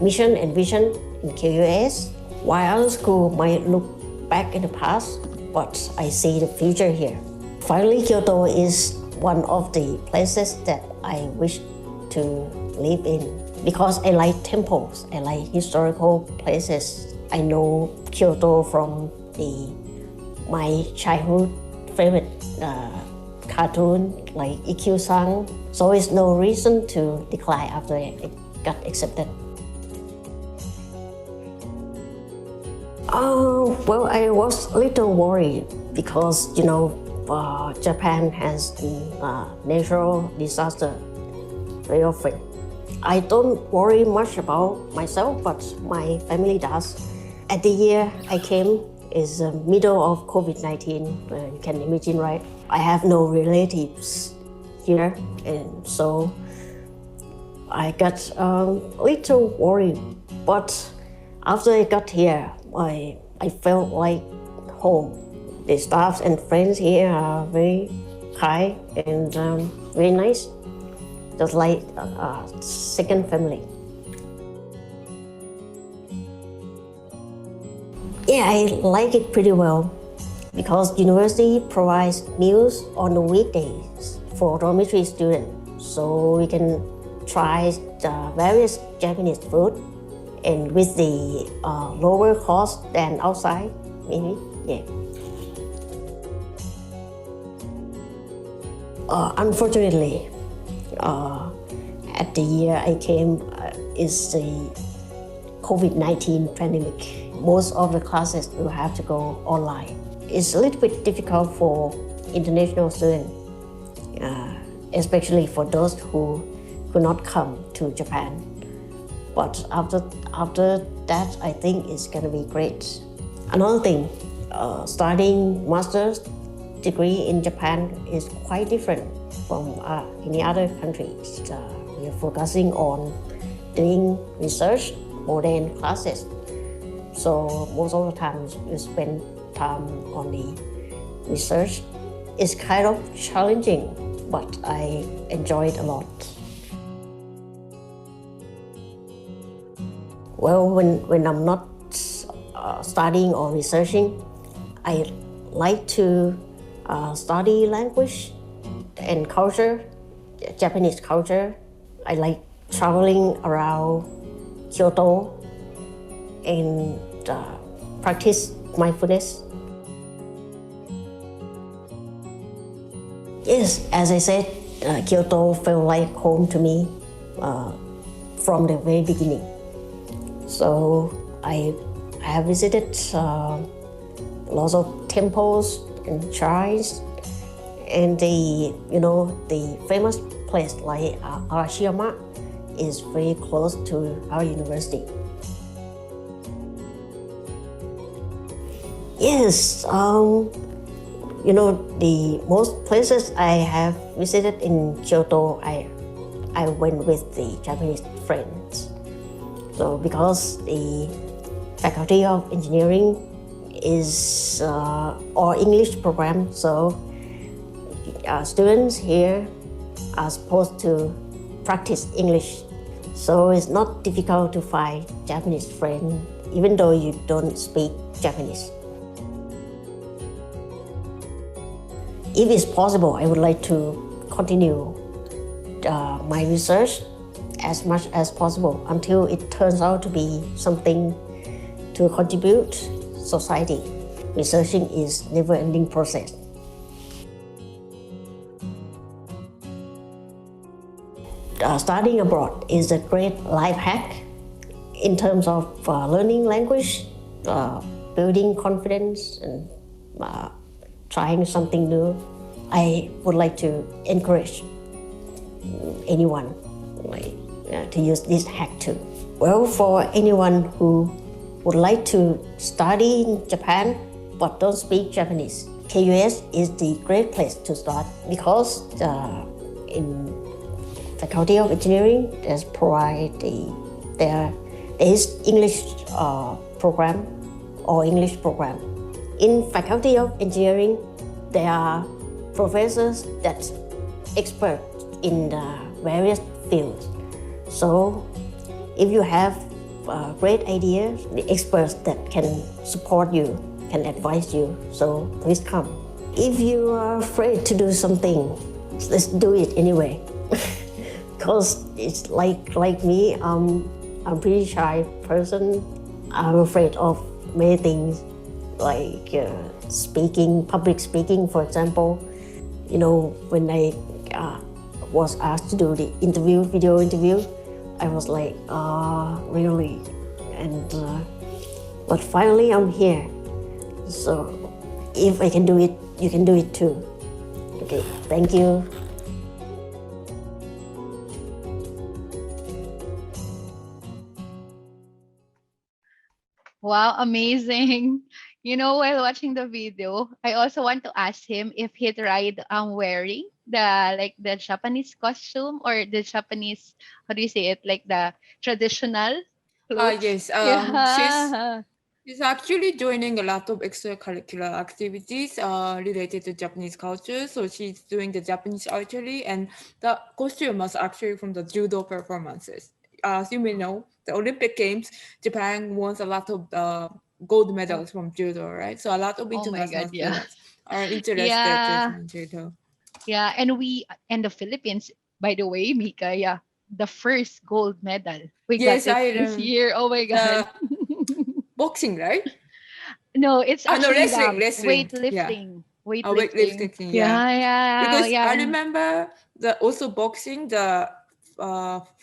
mission and vision in KUS. While other schools might look back in the past, but I see the future here. Finally, Kyoto is one of the places that I wish to live in because I like temples, I like historical places. I know Kyoto from my childhood favorite cartoon like Ikkyu-san, so it's no reason to decline after it got accepted. Well, I was a little worried because, Japan has natural disaster very often. I don't worry much about myself, but my family does. At the year I came is the middle of COVID-19. You can imagine, right? I have no relatives here, and so I got a little worried. But after I got here, I felt like home. The staff and friends here are very kind and very nice, just like a second family. Yeah, I like it pretty well because university provides meals on the weekdays for dormitory students, so we can try various Japanese food and with the lower cost than outside, maybe, yeah. Unfortunately, at the year I came is the COVID-19 pandemic. Most of the classes will have to go online. It's a little bit difficult for international students, especially for those who could not come to Japan. But after that, I think it's going to be great. Another thing, studying master's degree in Japan is quite different from any other countries. We are focusing on doing research more than classes. So most of the time we spend time on the research. It's kind of challenging, but I enjoy it a lot. Well, when I'm not studying or researching, I like to study language and culture, Japanese culture. I like traveling around Kyoto and practice mindfulness. Yes, as I said, Kyoto felt like home to me from the very beginning. So I have visited lots of temples and shrines, and the famous place like Arashiyama is very close to our university. Yes, the most places I have visited in Kyoto, I went with the Japanese friends. So because the Faculty of Engineering is or English program, so students here are supposed to practice English. So it's not difficult to find Japanese friends, even though you don't speak Japanese. If it's possible, I would like to continue my research as much as possible until it turns out to be something to contribute society. Researching is never-ending process. Studying abroad is a great life hack in terms of learning language, building confidence, and trying something new. I would like to encourage anyone to use this hack too. Well, for anyone who would like to study in Japan but don't speak Japanese, KUS is the great place to start because in Faculty of Engineering there is English program or English program. In Faculty of Engineering, there are professors that expert in various fields. So if you have great ideas, the experts that can support you can advise you. So please come. If you are afraid to do something, let's do it anyway. Because it's like me, I'm pretty shy person. I'm afraid of many things, like speaking, public speaking, for example. You know, when I was asked to do the interview, video interview, I was like, really? And but finally, I'm here. So if I can do it, you can do it too. Okay, thank you. Wow, amazing. You know, while watching the video, I also want to ask him if he tried wearing the Japanese costume or the Japanese, how do you say it, like the traditional clothes. Yes. Yeah. She's actually joining a lot of extracurricular activities related to Japanese culture. So she's doing the Japanese archery, and the costume was actually from the judo performances. As you may know, the Olympic Games, Japan won a lot of gold Oh, medals from judo, right? So a lot of oh my international God, yeah. students are interested to Yeah. join judo. Yeah. And the Philippines, by the way, Mika, yeah, the first gold medal. We got Yes, it I this know. year. Oh my God. Boxing, right? No, it's Ah, no, actually wrestling, the wrestling. Yeah. weightlifting. Weightlifting. Weightlifting, yeah. Yeah, yeah, Because yeah. I And remember the also boxing the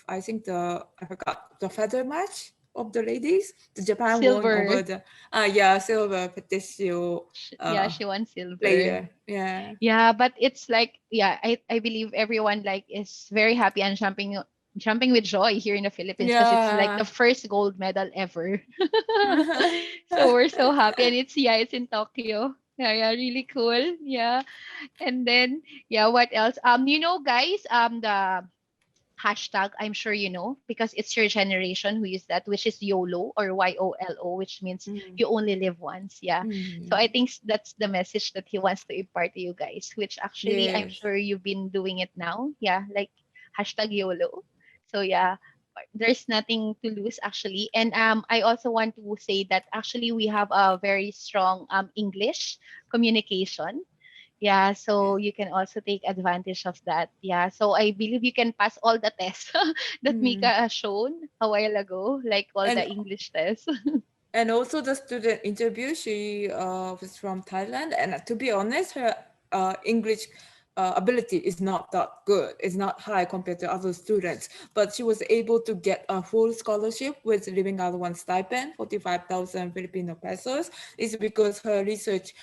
I think I forgot the feather match of the ladies. The Japan won silver. over the yeah, silver Patricio Yeah, she won silver. player. Yeah. Yeah, but it's like, yeah, I believe everyone like is very happy and jumping with joy here in the Philippines because it's like the Yeah. first gold medal ever. So we're so happy, and it's in Tokyo. Yeah, yeah, really cool. Yeah. And then yeah, what else? You know, guys, the hashtag, I'm sure you know, because it's your generation who use that, which is YOLO or YOLO, which means Mm, you only live once. Yeah. So I mm. think that's the message that he wants to impart to you guys, which actually I'm Yes. sure you've been doing it now. Yeah. Like hashtag YOLO. So yeah, there's nothing to lose actually. And I also want to say that actually we have a very strong English communication. Yeah, so you can also take advantage of that. Yeah, so I believe you can pass all the tests that Mika Mm. has shown a while ago, like all the And English tests. also the student interview, she was from Thailand, and to be honest, her English ability is not that good. It's not high compared to other students, but she was able to get a full scholarship with living allowance stipend, 45,000 Filipino pesos. It's because her research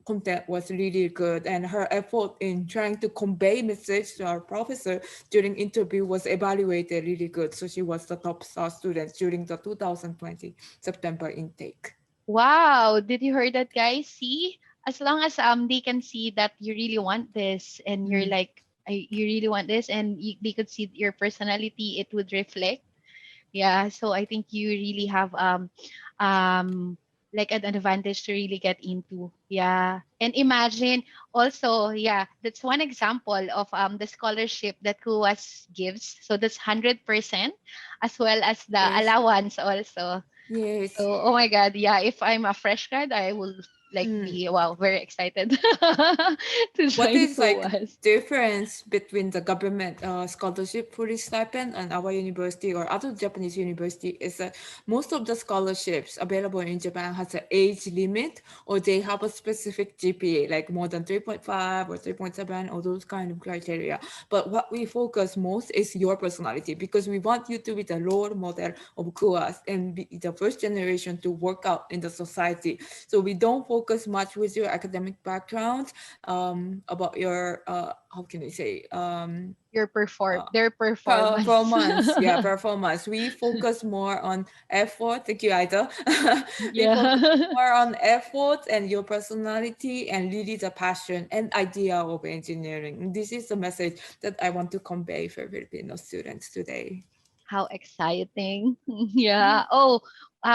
content was really good, and her effort in trying to convey message to our professor during interview was evaluated really good. So she was the top star student during the 2020 September intake. Wow, did you hear that, guys? See, as long as they can see that you really want this, and you're Mm. like, you really want this, and they could see your personality, it would reflect. Yeah, so I think you really have um like an advantage to really get into. Yeah. And imagine also, yeah, that's one example of the scholarship that KUAS gives. So that's 100% as well as the Yes. allowance also. Yes. So, oh my God, yeah, if I'm a fresh grad, I will like Mm. be wow, very excited to What join is like KUAS. difference between the government scholarship for this stipend and our university or other Japanese university is that most of the scholarships available in Japan has an age limit, or they have a specific GPA like more than 3.5 or 3.7 or those kind of criteria. But what we focus most is your personality, because we want you to be the role model of KUAS and be the first generation to work out in the society. So we don't focus much with your academic background, about your how can I say, uh, Their performance. performance. Yeah, performance. We focus more on effort. Thank you, Ida. We focus Yeah. more on effort and your personality and really the passion and idea of engineering. This is the message that I want to convey for Filipino students today. How exciting. Yeah. Oh,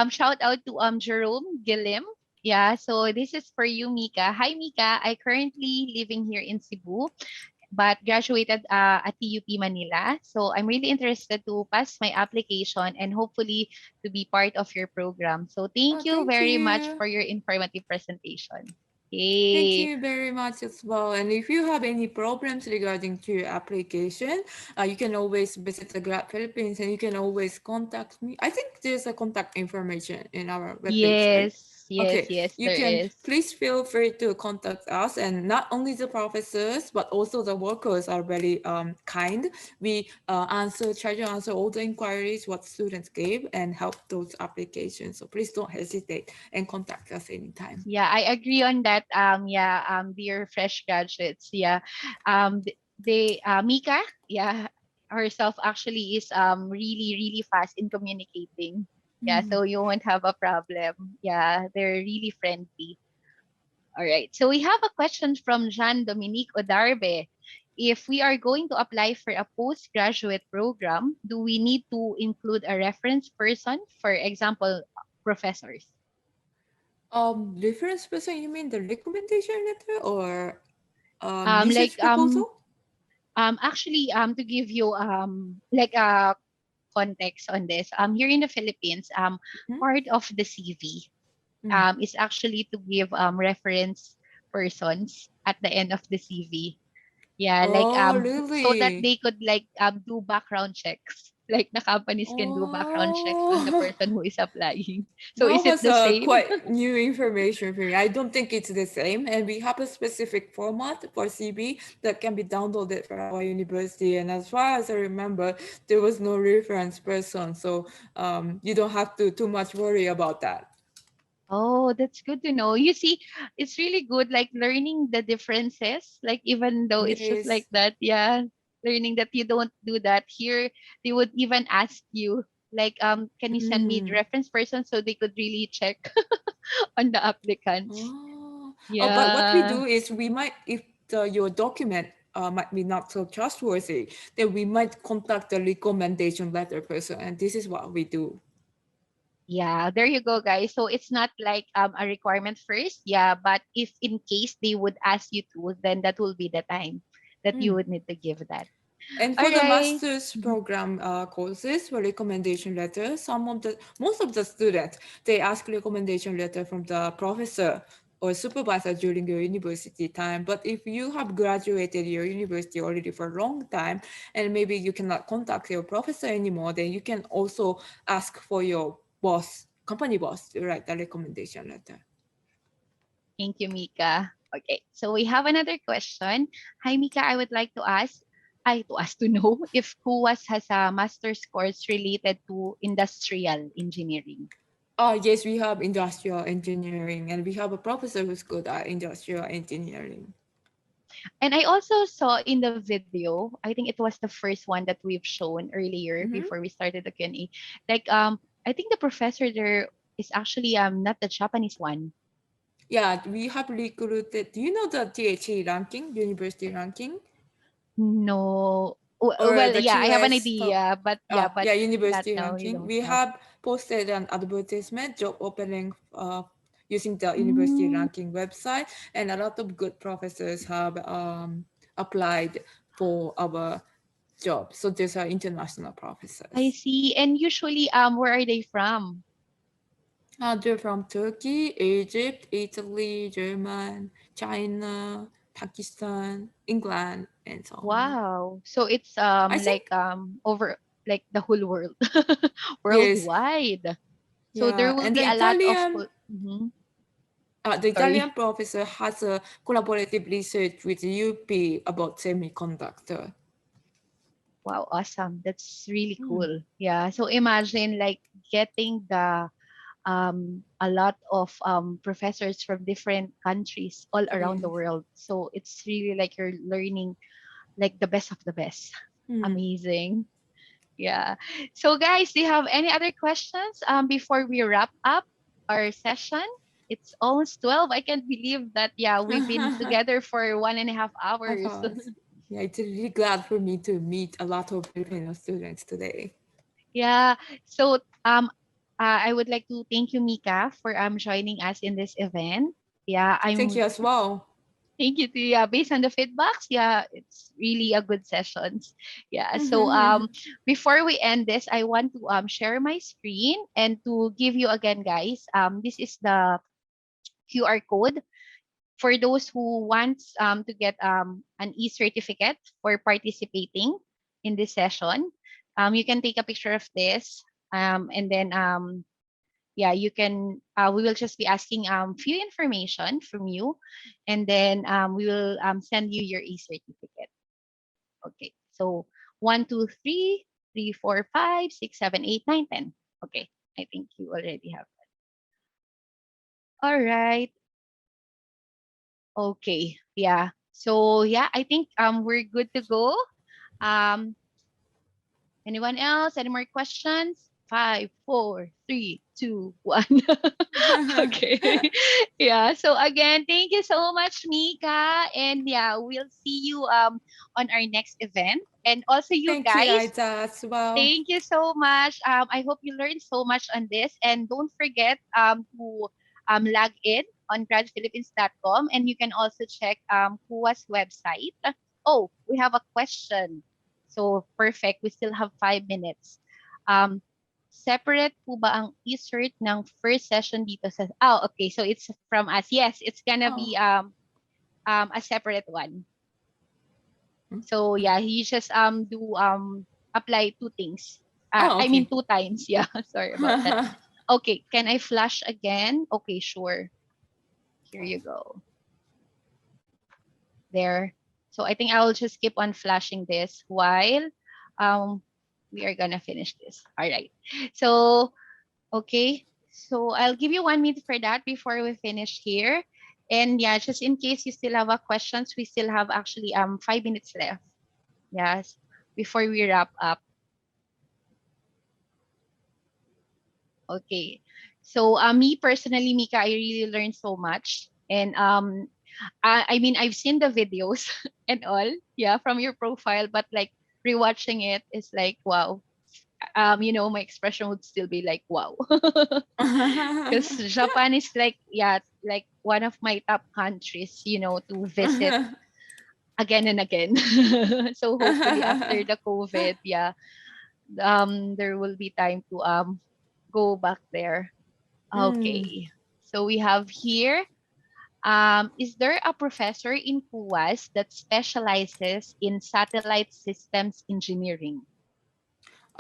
shout out to Jerome Gilim. Yeah, so this is for you, Mika. Hi, Mika. I currently living here in Cebu. but graduated at TUP Manila. So I'm really interested to pass my application and hopefully to be part of your program. So Oh, thank you thank very much you. for your informative presentation. Thank Yay. you very much as well. And if you have any problems regarding to your application, you can always visit the Grad Philippines and you can always contact me. I think there's a contact information in our webpage, right? Yes, yes, Okay, yes, you there can is. please feel free to contact us, and not only the professors but also the workers are very kind. We try to answer all the inquiries what students gave and help those applications. So please don't hesitate and contact us anytime. Yeah, I agree on that. Yeah, dear fresh graduates. Yeah, they Mika, yeah, herself actually is really really fast in communicating. Yeah, Mhm. so you won't have a problem. Yeah, they're really friendly. All right. So we have a question from Jean Dominique Odarbe. If we are going to apply for a postgraduate program, do we need to include a reference person? For example, professors. Reference person, you mean the recommendation letter or Like research proposal? actually to give you like a context on this, here in the Philippines, Mhm. part of the CV Mm. is actually to give reference persons at the end of the CV. Yeah, like Oh, so that really? they could like do background checks. Like the companies can do background checks on the Oh, person who is applying. So that is it was the same? quite new information for me. I don't think it's the same, and we have a specific format for CB that can be downloaded from our university. And as far as I remember, there was no reference person, so you don't have to too much worry about that. Oh, that's good to know. You see, it's really good like learning the differences. Like even though it's just Yes. like that, yeah, learning that you don't do that here, they would even ask you like can you send me the Mm. reference person so they could really check on the applicants. But what we Yeah. do is we might, if your document might be not so trustworthy, then we might contact the recommendation letter person, and this is what we do. Yeah, there you go, guys. So it's not like a requirement first. Yeah, but if in case they would ask you to, then that will be the time that you Mm. would need to give that. And All for the right. master's Mhm. program courses for recommendation letter, most of the students, they ask recommendation letter from the professor or supervisor during your university time. But if you have graduated your university already for a long time and maybe you cannot contact your professor anymore, then you can also ask for your boss, company boss, to write the recommendation letter. Thank you, Mika. Okay, so we have another question. Hi, Mika. I would like to ask, I to ask to know if KUWAS has a master's course related to industrial engineering. Yes, we have industrial engineering and we have a professor who's good at industrial engineering. And I also saw in the video, I think it was the first one that we've shown earlier Mhm. before we started the Q&A. Like I think the professor there is actually not the Japanese one. Yeah, we have recruited. Do you know the THE ranking, university ranking, No. or Well, the yeah, I have an QS? idea, but yeah, but Yeah, not university now. You ranking. don't We know. have posted an advertisement, job opening, using the university Mm, ranking website, and a lot of good professors have applied for our job. So these are international I professors. see. And usually, where are they from? They're from Turkey, Egypt, Italy, German, China, Pakistan, England, and so on. Wow. So it's I think, like over like the whole world, yes, worldwide. So there yeah. will And be a lot of. Mhm. The Italian Sorry. professor has a collaborative research with UP about semiconductor. Wow, awesome. That's really Hmm. cool. Yeah. So imagine like getting the a lot of professors from different countries all around the Yes. world. So it's really like you're learning like the best of the best. Hmm. Amazing. Yeah. So guys, do you have any other questions before we wrap up our session? It's almost 12. I can't believe that yeah, we've been together for 1.5 Have hours. us. Yeah, it's really glad for me to meet a lot of Filipino students today. Yeah. So I would like to thank you, Mika, for joining us in this event. Yeah, Thank you as well. Thank you to based on the feedbacks, it's really a good sessions. So before we end this, I want to share my screen and to give you again, guys. This is the QR code for those who wants to get an e-certificate for participating in this session. You can take a picture of this, and then you can. We will just be asking few information from you, and then we will send you your e-certificate. Okay. So 1, 2, 3, 3, 4, 5, 6, 7, 8, 9, 10. Okay. I think you already have that. All right. Okay. Yeah. So I think we're good to go. Um Anyone else? Any more questions? 5, 4, 3, 2, 1. Okay. So again, thank you so much, Mika. And we'll see you on our next event. And also you Thank you, guys, Aida, as well. thank you so much. I hope you learned so much on this. And don't forget to log in on gradphilippines.com, and you can also check KUA's website. Oh, we have a question. So perfect. We still have 5 minutes. Um, Separate po ba ang e-cert ng first session dito sa... Oh, okay. So it's from us. Yes, it's gonna be a separate one. So you just do apply 2 things. I mean 2 times. Sorry about that. Okay, can I flash again? Okay, sure. Here you go. There. So I think I'll just keep on flashing this while we are gonna finish this. All right. So okay. So I'll give you 1 minute for that before we finish here. And just in case you still have questions, we still have actually 5 minutes left. Yes, before we wrap up. Okay. So me personally, Mika, I really learned so much. And I mean, I've seen the videos and all, from your profile, but like rewatching it is like, wow. My expression would still be like, wow. Because Japan is like, like one of my top countries, to visit again and again. So hopefully after the COVID, there will be time to go back there. Okay. So we have here, is there a professor in KUAS that specializes in satellite systems engineering?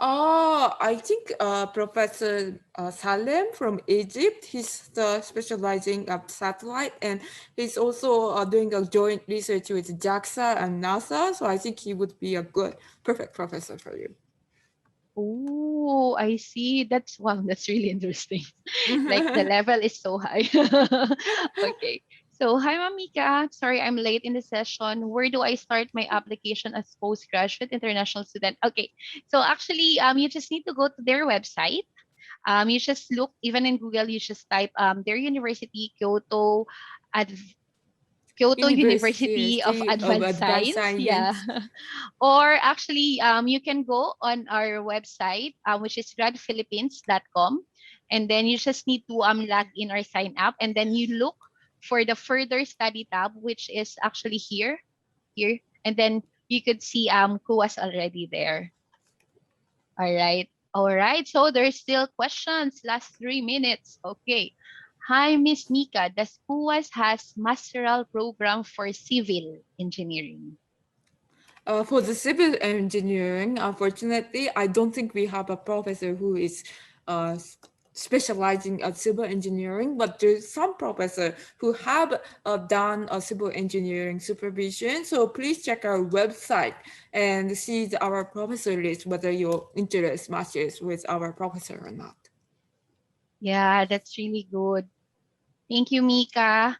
Oh, I think Professor Salem from Egypt, he's specializing of satellite, and he's also doing a joint research with JAXA and NASA. So I think he would be a perfect professor for you. Oh, I see. That's really interesting. Like the level is so high. Okay. So hi, Mamika. Sorry, I'm late in the session. Where do I start my application as postgraduate international student? Okay. So actually, you just need to go to their website. You just look even in Google. You just type their university, Kyoto University of Advanced Science. Yeah. Or actually, you can go on our website, which is gradphilippines.com. And then you just need to log in or sign up. And then you look for the further study tab, which is actually here. And then you could see KUAS already there. All right. All right. So there's still questions. Last 3 minutes. Okay. Hi, Miss Mika. Does KUAS has masteral program for civil engineering? For the civil engineering, unfortunately, I don't think we have a professor who is specializing in civil engineering, but there's some professor who have done a civil engineering supervision. So please check our website and see our professor list, whether your interest matches with our professor or not. Yeah, that's really good. Thank you, Mika.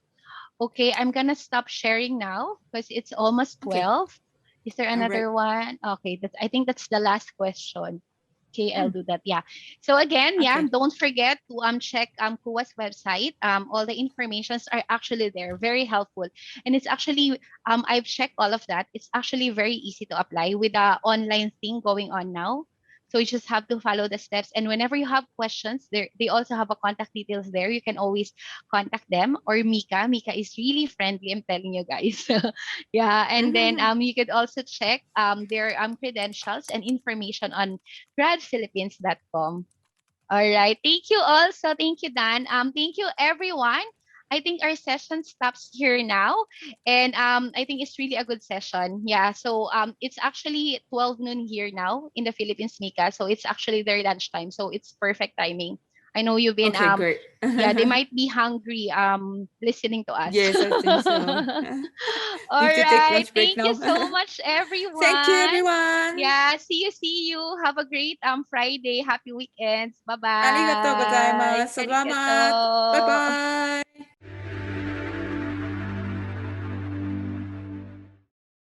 Okay, I'm gonna stop sharing now because it's almost 12. Is there another one? Okay, I think that's the last question. Okay, I'll do that. Yeah. So again, don't forget to check KUA's website. All the informations are actually there. Very helpful. And it's actually I've checked all of that. It's actually very easy to apply with the online thing going on now. So you just have to follow the steps. And whenever you have questions, they also have a contact details there. You can always contact them or Mika. Mika is really friendly, I'm telling you guys. Yeah. And then you could also check their credentials and information on gradphilippines.com. All right. Thank you also. Thank you, Dan. Thank you, everyone. I think our session stops here now. And I think it's really a good session. Yeah. So it's actually 12 noon here now in the Philippines, Mika. So it's actually their lunchtime. So it's perfect timing. I know you've been Okay, great. yeah, they might be hungry listening to us. Yes, I think so. All Need to take right. lunch break Thank you now. so much, Thank you, everyone. everyone. Yeah, see you. Have a great Friday. Happy weekends. Arigatou Bye-bye. gozaimasu. Salamat. Arigato. Bye-bye.